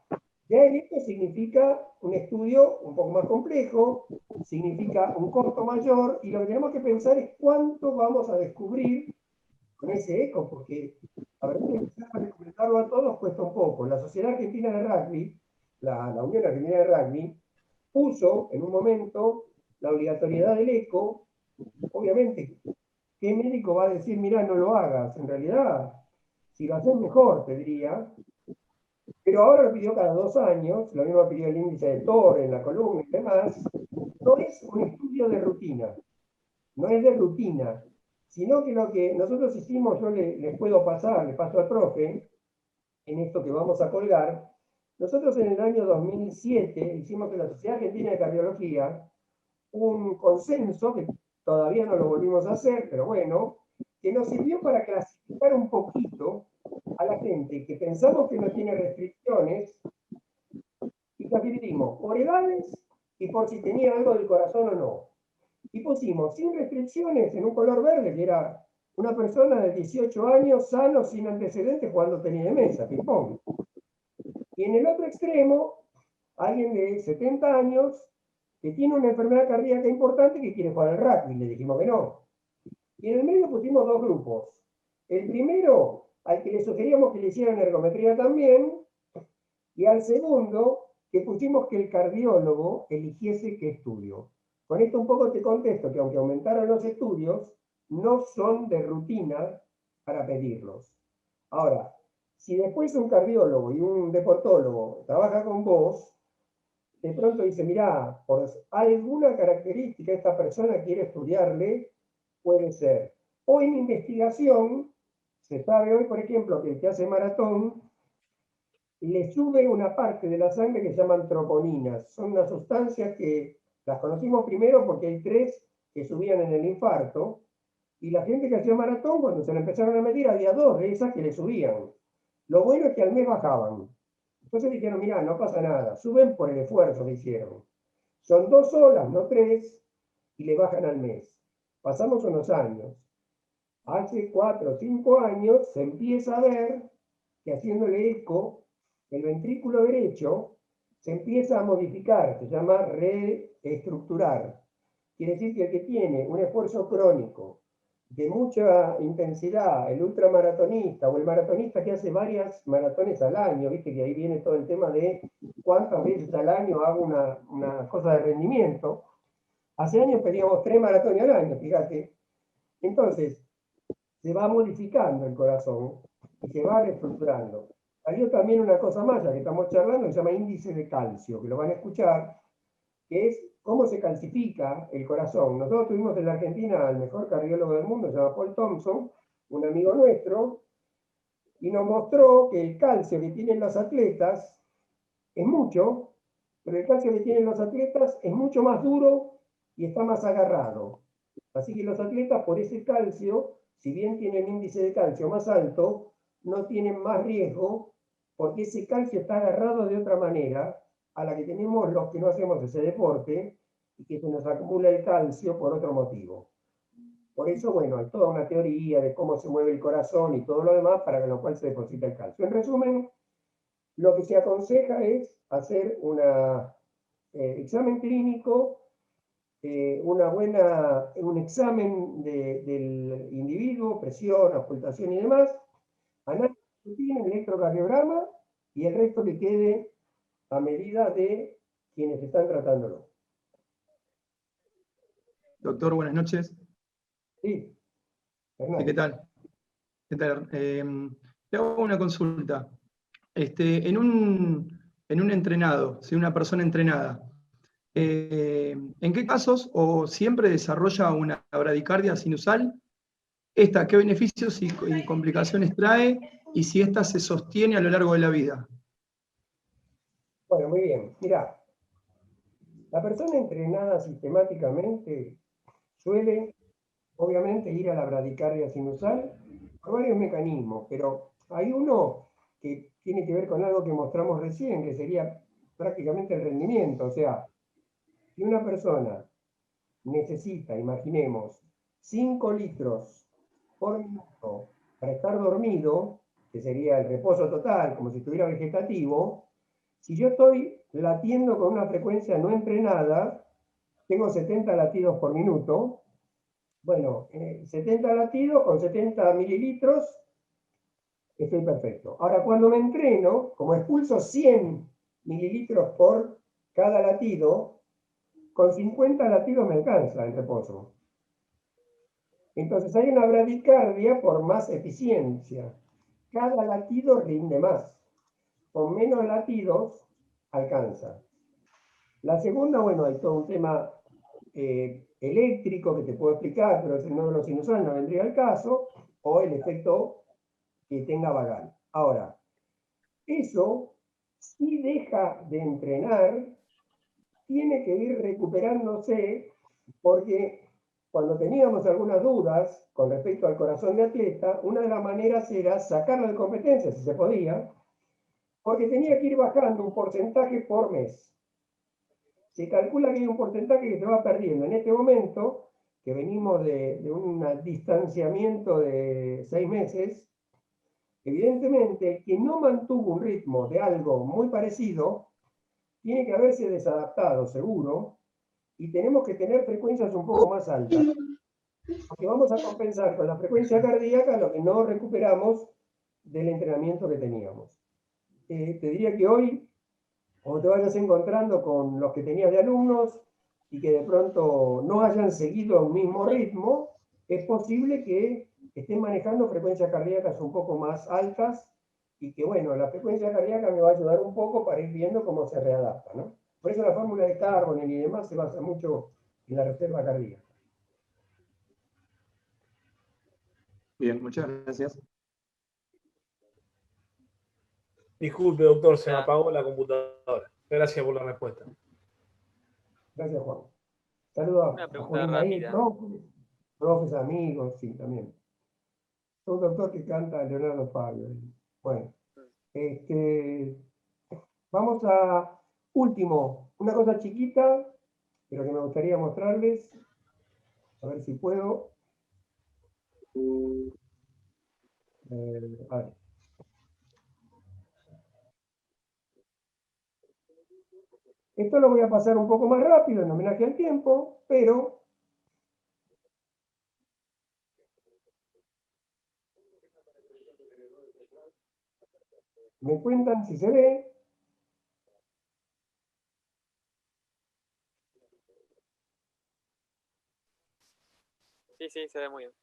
Speaker 1: ya el eco significa un estudio un poco más complejo, significa un costo mayor, y lo que tenemos que pensar es cuánto vamos a descubrir con ese eco, porque a ver, empezar a recomendarlo a todos cuesta un poco. La Sociedad Argentina de Rugby, la Unión Argentina de Rugby, puso en un momento la obligatoriedad del eco. Obviamente, ¿qué médico va a decir, mira, no lo hagas? En realidad, si lo haces mejor, te diría. Pero ahora lo pidió cada 2 años, lo mismo pidió el índice de Torre en la columna y demás. No es un estudio de rutina, no es de rutina, sino que lo que nosotros hicimos, yo les puedo pasar, le paso al profe, en esto que vamos a colgar. Nosotros en el año 2007 hicimos en la Sociedad Argentina de Cardiología un consenso, que todavía no lo volvimos a hacer, pero bueno, que nos sirvió para clasificar un poquito a la gente que pensamos que no tiene restricciones, y clasificamos por edades y por si tenía algo del corazón o no. Y pusimos sin restricciones en un color verde, que era una persona de 18 años, sano, sin antecedentes, jugando tenis de mesa, ping-pong. Y en el otro extremo, alguien de 70 años que tiene una enfermedad cardíaca importante que quiere jugar al rugby, le dijimos que no. Y en el medio pusimos 2 grupos. El primero, al que le sugeríamos que le hicieran ergometría también, y al segundo, que pusimos que el cardiólogo eligiese qué estudio. Con esto un poco te contesto que aunque aumentaron los estudios, no son de rutina para pedirlos. Ahora, si después un cardiólogo y un deportólogo trabaja con vos, de pronto dice, mirá, por alguna característica esta persona quiere estudiarle, puede ser. O en investigación, se sabe hoy, por ejemplo, que el que hace maratón le sube una parte de la sangre que se llaman troponinas. Son unas sustancias que las conocimos primero porque hay 3 que subían en el infarto, y la gente que hacía maratón, cuando se la empezaron a medir, había 2 de esas que le subían. Lo bueno es que al mes bajaban. Entonces dijeron, mirá, no pasa nada, suben por el esfuerzo que hicieron. Son 2 olas, no 3, y le bajan al mes. Pasamos unos años. Hace 4 o 5 años se empieza a ver que haciéndole eco, el ventrículo derecho se empieza a modificar, se llama reestructurar. Quiere decir que el que tiene un esfuerzo crónico de mucha intensidad, el ultramaratonista o el maratonista que hace varias maratones al año, viste que ahí viene todo el tema de cuántas veces al año hago una cosa de rendimiento. Hace años pedíamos 3 maratones al año, fíjate. Entonces, se va modificando el corazón y se va reestructurando. Salió también una cosa más, ya que estamos charlando, que se llama índice de calcio, que lo van a escuchar, que es cómo se calcifica el corazón. Nosotros tuvimos en la Argentina al mejor cardiólogo del mundo, se llama Paul Thompson, un amigo nuestro, y nos mostró que el calcio que tienen los atletas es mucho, pero el calcio que tienen los atletas es mucho más duro y está más agarrado. Así que los atletas, por ese calcio, si bien tienen índice de calcio más alto, no tienen más riesgo, porque ese calcio está agarrado de otra manera a la que tenemos los que no hacemos ese deporte, y que se nos acumula el calcio por otro motivo. Por eso, bueno, hay toda una teoría de cómo se mueve el corazón y todo lo demás para lo cual se deposita el calcio. En resumen, lo que se aconseja es hacer un examen clínico, un examen del individuo, presión, auscultación y demás, análisis de rutina, electrocardiograma, y el resto que quede a medida de quienes están tratándolo.
Speaker 3: Doctor, buenas noches.
Speaker 1: Sí,
Speaker 3: Sí, ¿qué tal? ¿Qué tal? Te hago una consulta. En un entrenado, si una persona entrenada, ¿en qué casos o siempre desarrolla una bradicardia sinusal? ¿Qué beneficios y complicaciones trae? Y si esta se sostiene a lo largo de la vida.
Speaker 1: Bueno, muy bien. Mirá, la persona entrenada sistemáticamente suele, obviamente, ir a la bradicardia sinusal por varios mecanismos, pero hay uno que tiene que ver con algo que mostramos recién, que sería prácticamente el rendimiento. O sea, si una persona necesita, imaginemos, 5 litros por minuto para estar dormido, que sería el reposo total, como si estuviera vegetativo, si yo estoy latiendo con una frecuencia no entrenada, tengo 70 latidos por minuto. Bueno, 70 latidos con 70 mililitros, estoy perfecto. Ahora, cuando me entreno, como expulso 100 mililitros por cada latido, con 50 latidos me alcanza el reposo. Entonces hay una bradicardia por más eficiencia. Cada latido rinde más. Con menos latidos alcanza. La segunda, bueno, hay todo un tema eléctrico que te puedo explicar, pero es el nódulo sinusal, no vendría al caso, o el efecto que tenga vagal. Ahora, eso, si deja de entrenar, tiene que ir recuperándose, porque cuando teníamos algunas dudas con respecto al corazón de atleta, una de las maneras era sacarlo de competencia, si se podía, porque tenía que ir bajando un porcentaje por mes. Se calcula que hay un porcentaje que se va perdiendo. En este momento, que venimos de un distanciamiento de 6 meses, evidentemente, quien no mantuvo un ritmo de algo muy parecido, tiene que haberse desadaptado, seguro, y tenemos que tener frecuencias un poco más altas. Porque vamos a compensar con la frecuencia cardíaca lo que no recuperamos del entrenamiento que teníamos. Te diría que hoy, como te vayas encontrando con los que tenías de alumnos y que de pronto no hayan seguido un mismo ritmo, es posible que estén manejando frecuencias cardíacas un poco más altas y que, bueno, la frecuencia cardíaca me va a ayudar un poco para ir viendo cómo se readapta, ¿no? Por eso la fórmula de Carbonell y demás se basa mucho en la reserva cardíaca.
Speaker 3: Bien, muchas gracias.
Speaker 2: Disculpe, doctor, se me apagó la computadora. Gracias por la respuesta.
Speaker 1: Gracias, Juan. Saludos
Speaker 4: Una
Speaker 1: a
Speaker 4: pregunta
Speaker 1: Juan ahí,
Speaker 4: rápida.
Speaker 1: profes, amigos, sí, también. Un doctor que canta Leonardo Fabio. Bueno, vamos a último, una cosa chiquita, pero que me gustaría mostrarles. A ver si puedo. A ver. Esto lo voy a pasar un poco más rápido en homenaje al tiempo, pero me cuentan si se ve.
Speaker 4: Sí, sí, se ve muy bien.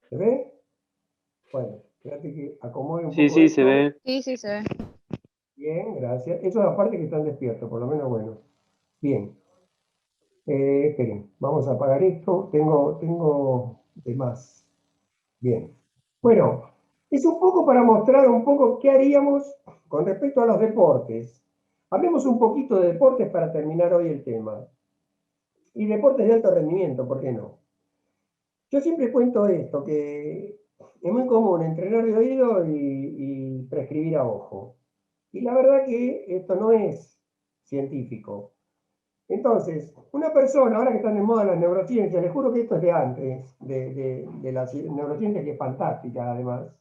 Speaker 1: ¿Se ve? Bueno, fíjate que acomode un
Speaker 4: Sí,
Speaker 1: poco
Speaker 4: sí,
Speaker 1: esto.
Speaker 4: se ve.
Speaker 5: Sí, sí, se ve.
Speaker 1: Bien, gracias. Eso es aparte que están despiertos, por lo menos bueno. Bien. Esperen, vamos a apagar esto. Tengo de más. Bien. Bueno, es un poco para mostrar un poco qué haríamos con respecto a los deportes. Hablemos un poquito de deportes para terminar hoy el tema. Y deportes de alto rendimiento, ¿por qué no? Yo siempre cuento esto, que es muy común entrenar de oído y prescribir a ojo. Y la verdad que esto no es científico. En Entonces, una persona, ahora que están de moda las neurociencias, les juro que esto es de antes, de las neurociencias, que es fantástica además.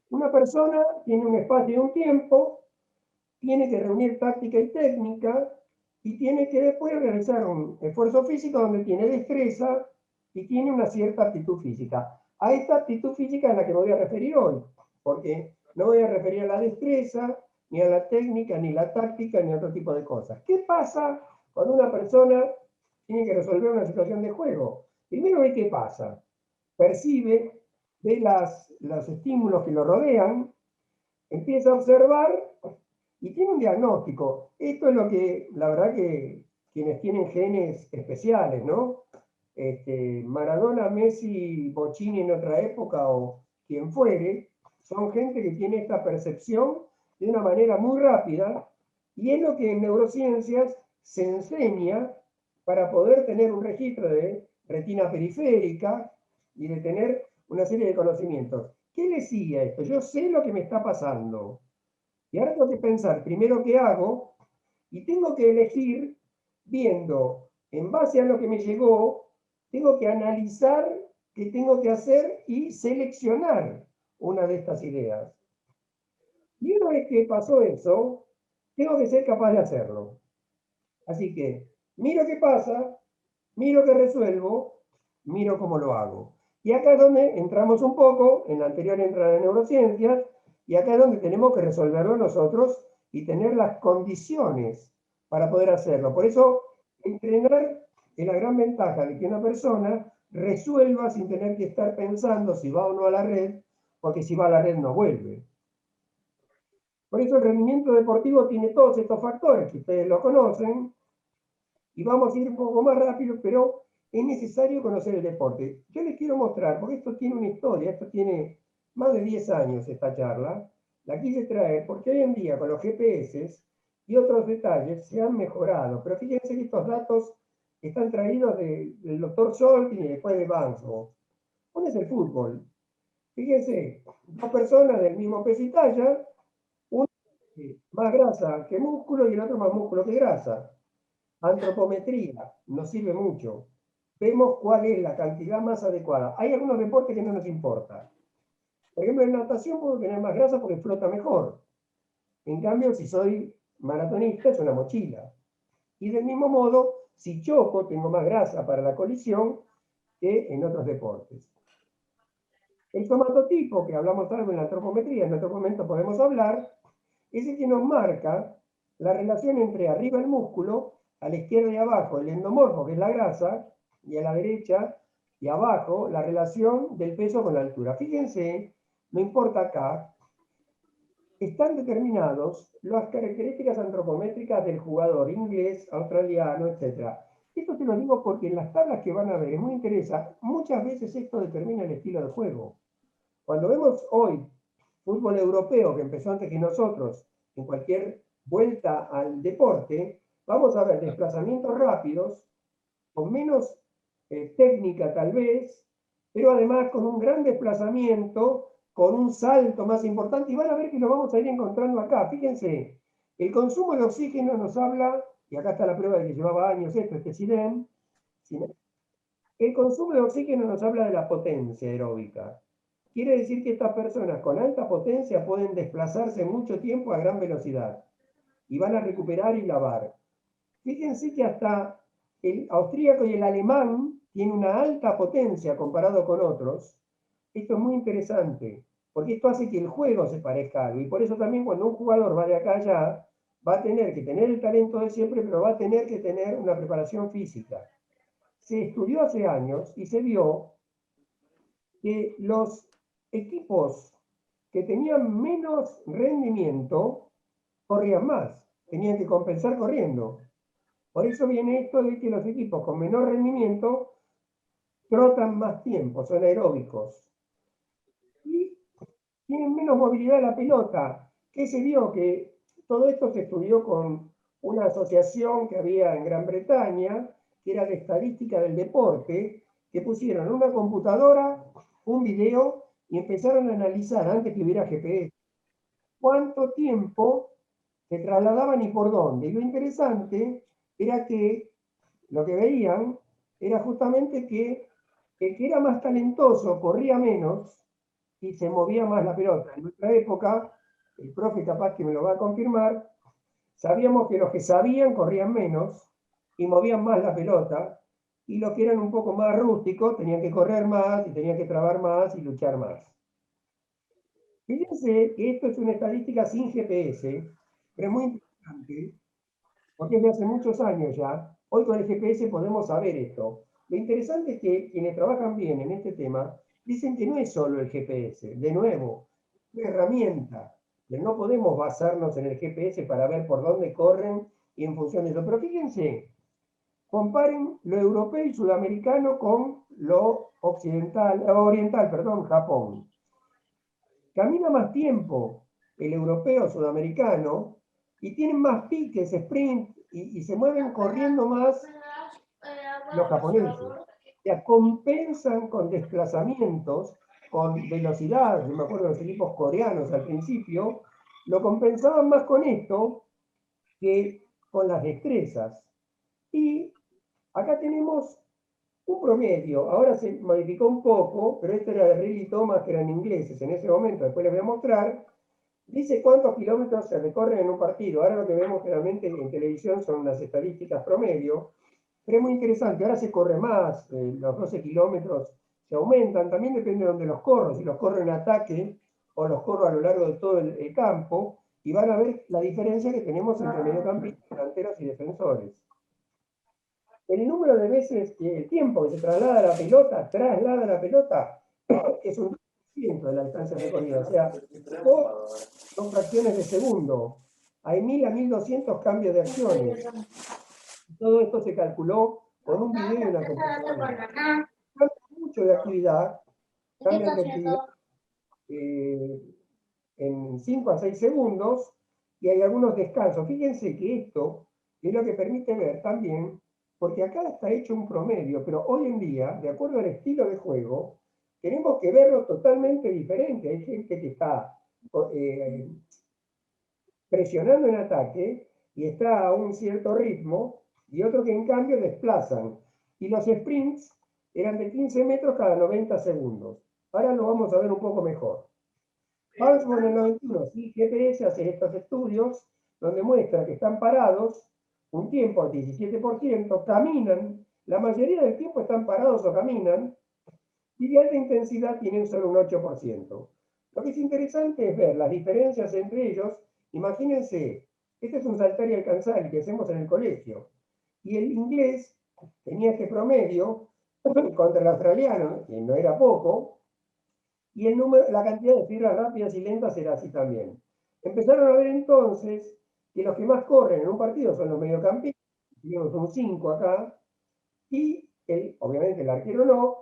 Speaker 1: Una persona tiene un espacio y un tiempo, tiene que reunir táctica y técnica, y tiene que después realizar un esfuerzo físico donde tiene destreza y tiene una cierta aptitud física. A esta aptitud física es la que me voy a referir hoy, porque no voy a referir a la destreza, ni a la técnica, ni la táctica, ni a otro tipo de cosas. ¿Qué pasa cuando una persona tiene que resolver una situación de juego? Primero ve qué pasa. Percibe, ve los estímulos que lo rodean, empieza a observar y tiene un diagnóstico. Esto es lo que, la verdad que quienes tienen genes especiales, ¿no? Maradona, Messi, Bocini en otra época o quien fuere, son gente que tiene esta percepción de una manera muy rápida, y es lo que en neurociencias se enseña para poder tener un registro de retina periférica y de tener una serie de conocimientos. ¿Qué le sigue a esto? Yo sé lo que me está pasando. Y ahora tengo que pensar primero qué hago, y tengo que elegir viendo, en base a lo que me llegó, tengo que analizar qué tengo que hacer y seleccionar una de estas ideas. Y una vez que pasó eso, tengo que ser capaz de hacerlo. Así que miro qué pasa, miro qué resuelvo, miro cómo lo hago. Y acá es donde entramos un poco, en la anterior entra la neurociencia, y acá es donde tenemos que resolverlo nosotros y tener las condiciones para poder hacerlo. Por eso, entrenar es la gran ventaja de que una persona resuelva sin tener que estar pensando si va o no a la red, porque si va a la red no vuelve. Por eso el rendimiento deportivo tiene todos estos factores que ustedes lo conocen, y vamos a ir un poco más rápido, pero es necesario conocer el deporte. Yo les quiero mostrar, porque esto tiene una historia, esto tiene más de 10 años esta charla, la quise traer porque hoy en día con los GPS y otros detalles se han mejorado, pero fíjense que estos datos están traídos del doctor Solkin y después de Banzo. ¿Cuál es el fútbol? Fíjense, dos personas del mismo peso y talla, uno más grasa que músculo y el otro más músculo que grasa. Antropometría nos sirve mucho. Vemos cuál es la cantidad más adecuada. Hay algunos deportes que no nos importa. Por ejemplo, en natación puedo tener más grasa porque flota mejor. En cambio, si soy maratonista, es una mochila. Y del mismo modo, si choco, tengo más grasa para la colisión que en otros deportes. El somatotipo, que hablamos algo en la antropometría, en otro momento podemos hablar, es el que nos marca la relación entre arriba el músculo, a la izquierda y abajo el endomorfo, que es la grasa, y a la derecha y abajo la relación del peso con la altura. Fíjense, no importa acá, están determinados las características antropométricas del jugador inglés, australiano, etc. Esto te lo digo porque en las tablas que van a ver, es muy interesante, muchas veces esto determina el estilo de juego. Cuando vemos hoy fútbol europeo, que empezó antes que nosotros, en cualquier vuelta al deporte, vamos a ver desplazamientos rápidos, con menos técnica tal vez, pero además con un gran desplazamiento, con un salto más importante, y van a ver que lo vamos a ir encontrando acá. Fíjense, el consumo de oxígeno nos habla, y acá está la prueba de que llevaba años esto, Sidén, el consumo de oxígeno nos habla de la potencia aeróbica. Quiere decir que estas personas con alta potencia pueden desplazarse mucho tiempo a gran velocidad y van a recuperar y lavar. Fíjense que hasta el austríaco y el alemán tienen una alta potencia comparado con otros. Esto es muy interesante, porque esto hace que el juego se parezca a algo. Y por eso también cuando un jugador va de acá a allá, va a tener que tener el talento de siempre, pero va a tener que tener una preparación física. Se estudió hace años y se vio que los equipos que tenían menos rendimiento corrían más, tenían que compensar corriendo. Por eso viene esto de que los equipos con menor rendimiento trotan más tiempo, son aeróbicos. Y tienen menos movilidad de la pelota. ¿Qué se vio? Que todo esto se estudió con una asociación que había en Gran Bretaña, que era de estadística del deporte, que pusieron una computadora, un video, y empezaron a analizar, antes que hubiera GPS, cuánto tiempo se trasladaban y por dónde. Y lo interesante era que lo que veían era justamente que el que era más talentoso corría menos y se movía más la pelota. En nuestra época, el profe capaz que me lo va a confirmar, sabíamos que los que sabían corrían menos y movían más la pelota, y los que eran un poco más rústicos tenían que correr más y tenían que trabar más y luchar más. Fíjense que esto es una estadística sin GPS, pero es muy interesante, porque es de hace muchos años ya. Hoy con el GPS podemos saber esto. Lo interesante es que quienes trabajan bien en este tema dicen que no es solo el GPS, de nuevo, es una herramienta, que no podemos basarnos en el GPS para ver por dónde corren y en función de eso. Pero fíjense, comparen lo europeo y sudamericano con lo oriental, perdón, Japón. Camina más tiempo el europeo sudamericano y tienen más piques, sprint y se mueven corriendo más los japoneses. O sea, compensan con desplazamientos, con velocidad. Yo me acuerdo de los equipos coreanos al principio, lo compensaban más con esto que con las destrezas. Y acá tenemos un promedio, ahora se modificó un poco, pero este era de Reilly y Thomas, que eran ingleses en ese momento, después les voy a mostrar. Dice cuántos kilómetros se recorren en un partido. Ahora lo que vemos generalmente en televisión son las estadísticas promedio, pero es muy interesante. Ahora se corre más, los 12 kilómetros se aumentan, también depende de dónde los corro, si los corro en ataque o los corro a lo largo de todo el campo, y van a ver la diferencia que tenemos entre mediocampistas, delanteros y defensores. El número de veces que el tiempo que se traslada la pelota, es un 100% de la distancia recorrida. O sea, son fracciones de segundo. Hay 1000 a 1200 cambios de acciones. Todo esto se calculó con un video y una computadora. Cambia mucho de actividad, cambian de actividad en 5 a 6 segundos y hay algunos descansos. Fíjense que esto es lo que permite ver también, porque acá está hecho un promedio, pero hoy en día, de acuerdo al estilo de juego, tenemos que verlo totalmente diferente. Hay gente que está presionando en ataque y está a un cierto ritmo, y otros que en cambio desplazan. Y los sprints eran de 15 metros cada 90 segundos. Ahora lo vamos a ver un poco mejor. Parsmo en el 91, sí, GPS hace estos estudios donde muestra que están parados un tiempo al 17%, caminan, la mayoría del tiempo están parados o caminan, y de alta intensidad tienen solo un 8%. Lo que es interesante es ver las diferencias entre ellos. Imagínense, este es un saltar y alcanzar el que hacemos en el colegio, y el inglés tenía este promedio contra el australiano, que no era poco, y la cantidad de fibras rápidas y lentas era así también. Empezaron a ver entonces que los que más corren en un partido son los mediocampistas, tenemos un 5 acá, y obviamente el arquero no,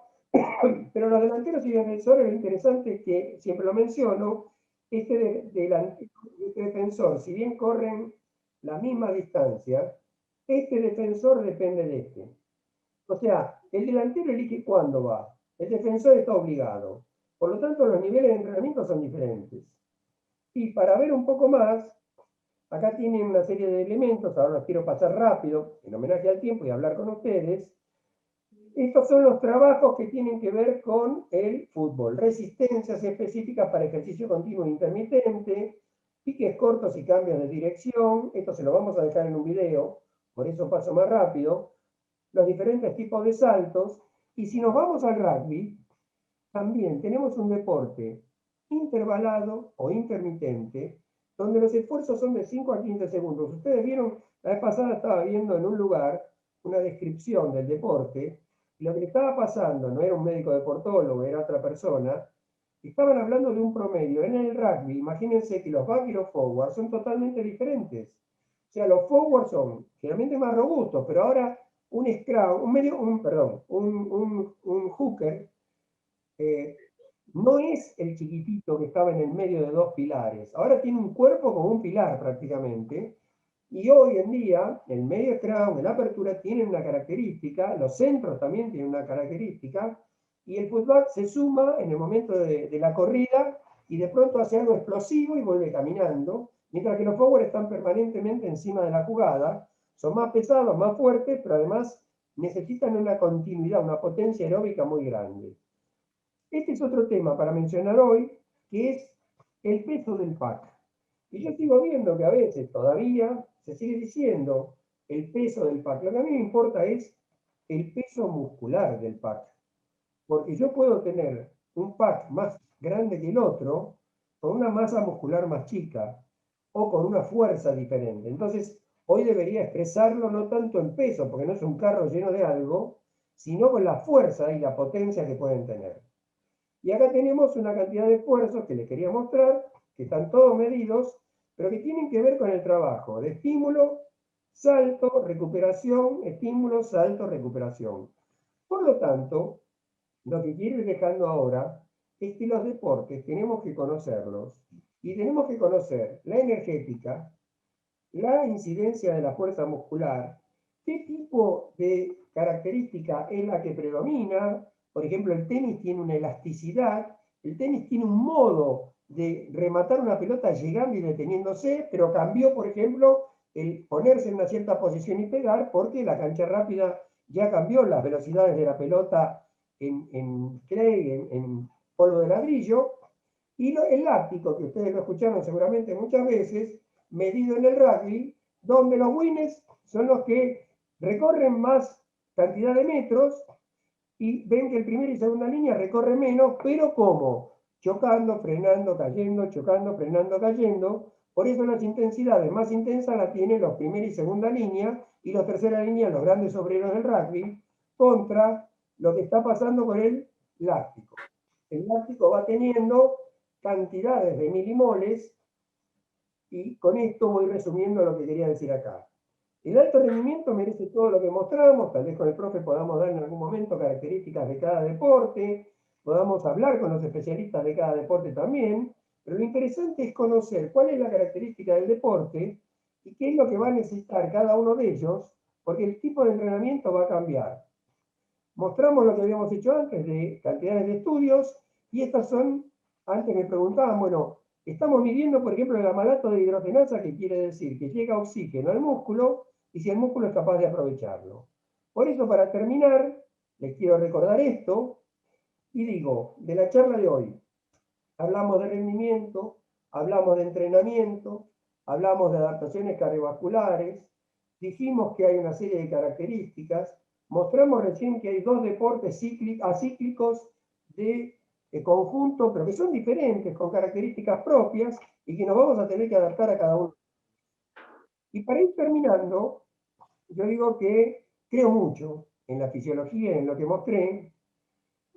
Speaker 1: pero los delanteros y defensores, lo interesante es que, siempre lo menciono, este delantero y este defensor, si bien corren la misma distancia, este defensor depende de este. O sea, el delantero elige cuándo va, el defensor está obligado. Por lo tanto, los niveles de entrenamiento son diferentes. Y para ver un poco más, acá tienen una serie de elementos, ahora los quiero pasar rápido, en homenaje al tiempo y hablar con ustedes. Estos son los trabajos que tienen que ver con el fútbol. Resistencias específicas para ejercicio continuo e intermitente, piques cortos y cambios de dirección. Esto se lo vamos a dejar en un video, por eso paso más rápido. Los diferentes tipos de saltos. Y si nos vamos al rugby, también tenemos un deporte intervalado o intermitente, donde los esfuerzos son de 5 a 15 segundos. Ustedes vieron, la vez pasada estaba viendo en un lugar una descripción del deporte, y lo que le estaba pasando, no era un médico deportólogo, era otra persona, estaban hablando de un promedio. En el rugby, imagínense que los back y los forward son totalmente diferentes. O sea, los forward son generalmente más robustos, pero ahora un scrum, un hooker, no es el chiquitito que estaba en el medio de dos pilares. Ahora tiene un cuerpo como un pilar prácticamente. Y hoy en día, el medio scrum, la apertura tienen una característica, los centros también tienen una característica, y el fullback se suma en el momento de la corrida y de pronto hace algo explosivo y vuelve caminando, mientras que los forward están permanentemente encima de la jugada, Son más pesados, más fuertes, pero además necesitan una continuidad, una potencia aeróbica muy grande. Este es otro tema para mencionar hoy, que es el peso del pack. Y yo sigo viendo que a veces todavía se sigue diciendo el peso del pack. Lo que a mí me importa es el peso muscular del pack. Porque yo puedo tener un pack más grande que el otro, con una masa muscular más chica, o con una fuerza diferente. Entonces, hoy debería expresarlo no tanto en peso, porque no es un carro lleno de algo, sino con la fuerza y la potencia que pueden tener. Y acá tenemos una cantidad de esfuerzos que les quería mostrar, que están todos medidos, pero que tienen que ver con el trabajo de estímulo, salto, recuperación, estímulo, salto, recuperación. Por lo tanto, lo que quiero ir dejando ahora es que los deportes tenemos que conocerlos y tenemos que conocer la energética, la incidencia de la fuerza muscular, qué tipo de característica es la que predomina. Por ejemplo, el tenis tiene una elasticidad, el tenis tiene un modo de rematar una pelota llegando y deteniéndose, pero cambió, por ejemplo, el ponerse en una cierta posición y pegar, porque la cancha rápida ya cambió las velocidades de la pelota en clay, en polvo de ladrillo, y el láctico, que ustedes lo escucharon seguramente muchas veces, medido en el rugby, donde los winners son los que recorren más cantidad de metros y ven que el primera y segunda línea recorre menos, pero ¿cómo? Chocando, frenando, cayendo, chocando, frenando, cayendo. Por eso las intensidades más intensas las tienen los primera y segunda línea y los tercera línea, los grandes obreros del rugby, contra lo que está pasando con el láctico. El láctico va teniendo cantidades de milimoles y con esto voy resumiendo lo que quería decir acá. El alto rendimiento merece todo lo que mostramos, tal vez con el profe podamos dar en algún momento características de cada deporte, podamos hablar con los especialistas de cada deporte también, pero lo interesante es conocer cuál es la característica del deporte y qué es lo que va a necesitar cada uno de ellos, porque el tipo de entrenamiento va a cambiar. Mostramos lo que habíamos hecho antes de cantidades de estudios y estas son, antes me preguntaban, bueno, estamos midiendo, por ejemplo, el amalato de hidrogenasa, que quiere decir que llega oxígeno al músculo y si el músculo es capaz de aprovecharlo. Por eso, para terminar, les quiero recordar esto y digo, de la charla de hoy, hablamos de rendimiento, hablamos de entrenamiento, hablamos de adaptaciones cardiovasculares, dijimos que hay una serie de características, mostramos recién que hay dos deportes acíclicos de conjunto, pero que son diferentes, con características propias, y que nos vamos a tener que adaptar a cada uno. Y para ir terminando, yo digo que creo mucho en la fisiología, en lo que mostré,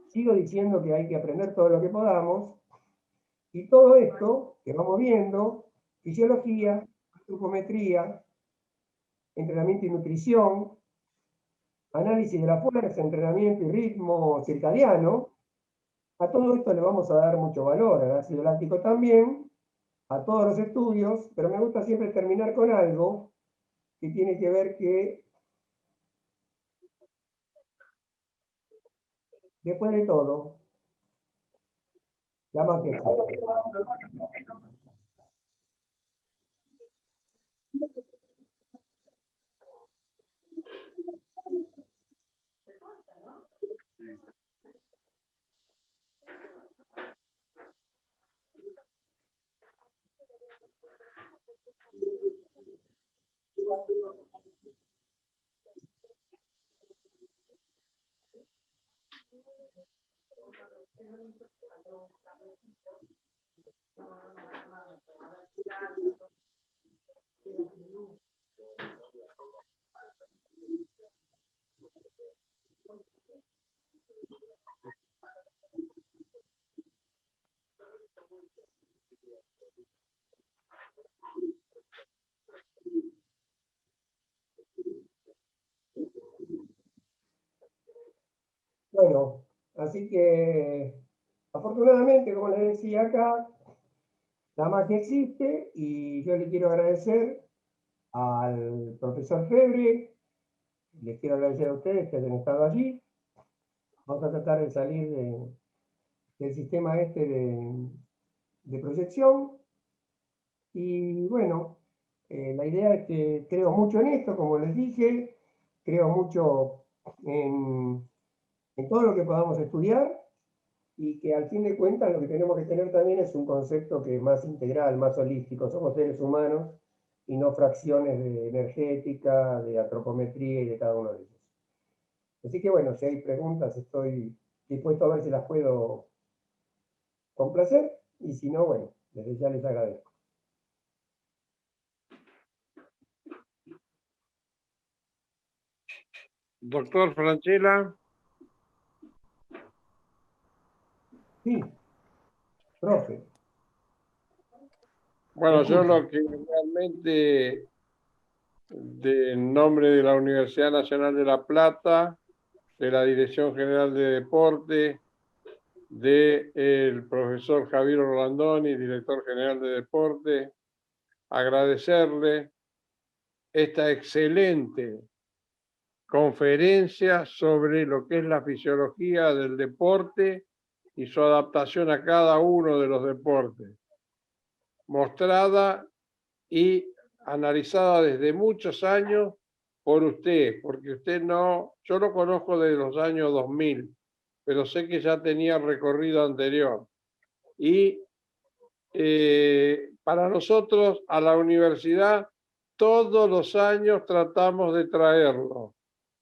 Speaker 1: sigo diciendo que hay que aprender todo lo que podamos, y todo esto que vamos viendo, fisiología, antropometría, entrenamiento y nutrición, análisis de la fuerza, entrenamiento y ritmo circadiano, a todo esto le vamos a dar mucho valor, al ácido láctico también, a todos los estudios, pero me gusta siempre terminar con algo que tiene que ver que, después de todo, la magia existe. Bueno, así que afortunadamente, como les decía acá, la magia existe y yo le quiero agradecer al profesor Febre, les quiero agradecer a ustedes que hayan estado allí. Vamos a tratar de salir del sistema este de proyección. Y bueno, La idea es que creo mucho en esto, como les dije, creo mucho en todo lo que podamos estudiar, y que al fin de cuentas lo que tenemos que tener también es un concepto que es más integral, más holístico. Somos seres humanos y no fracciones de energética, de antropometría y de cada uno de ellos. Así que bueno, si hay preguntas estoy dispuesto a ver si las puedo complacer, y si no, bueno, desde ya les agradezco.
Speaker 5: Doctor Franchella.
Speaker 1: Sí, profe.
Speaker 5: Bueno, yo lo que realmente, en nombre de la Universidad Nacional de La Plata, de la Dirección General de Deporte, del profesor Javier Orlandoni, director general de Deporte, agradecerle esta excelente conferencia sobre lo que es la fisiología del deporte y su adaptación a cada uno de los deportes, mostrada y analizada desde muchos años por usted, porque usted no, yo lo conozco desde los años 2000, pero sé que ya tenía recorrido anterior. Y para nosotros, a la universidad, todos los años tratamos de traerlo.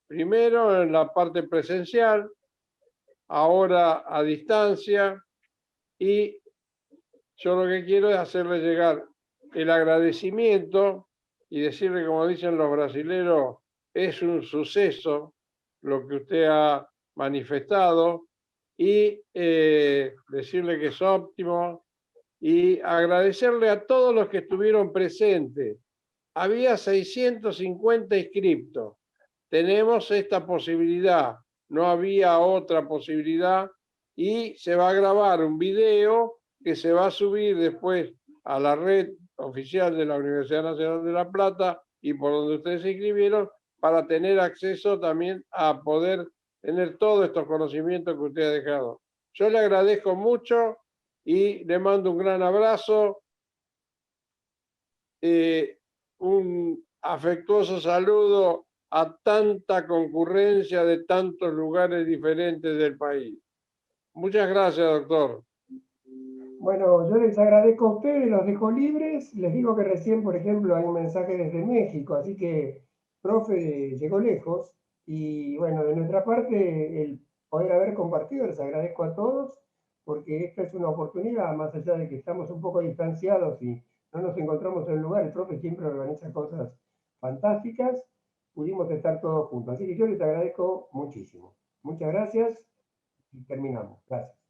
Speaker 5: Primero en la parte presencial, ahora a distancia, y yo lo que quiero es hacerle llegar el agradecimiento y decirle, como dicen los brasileros, es un suceso lo que usted ha manifestado, y decirle que es óptimo y agradecerle a todos los que estuvieron presentes. Había 650 inscriptos. Tenemos esta posibilidad, no había otra posibilidad, y se va a grabar un video que se va a subir después a la red oficial de la Universidad Nacional de La Plata y por donde ustedes se inscribieron, para tener acceso también a poder tener todos estos conocimientos que usted ha dejado. Yo le agradezco mucho y le mando un gran abrazo, un afectuoso saludo a tanta concurrencia de tantos lugares diferentes del país. Muchas gracias, doctor.
Speaker 1: Bueno, yo les agradezco a ustedes, los dejo libres. Les digo que recién, por ejemplo, hay un mensaje desde México, así que, profe, llegó lejos. Y bueno, de nuestra parte, el poder haber compartido, les agradezco a todos, porque esta es una oportunidad, más allá de que estamos un poco distanciados y no nos encontramos en un lugar, el profe siempre organiza cosas fantásticas, pudimos estar todos juntos. Así que yo les agradezco muchísimo. Muchas gracias y terminamos. Gracias.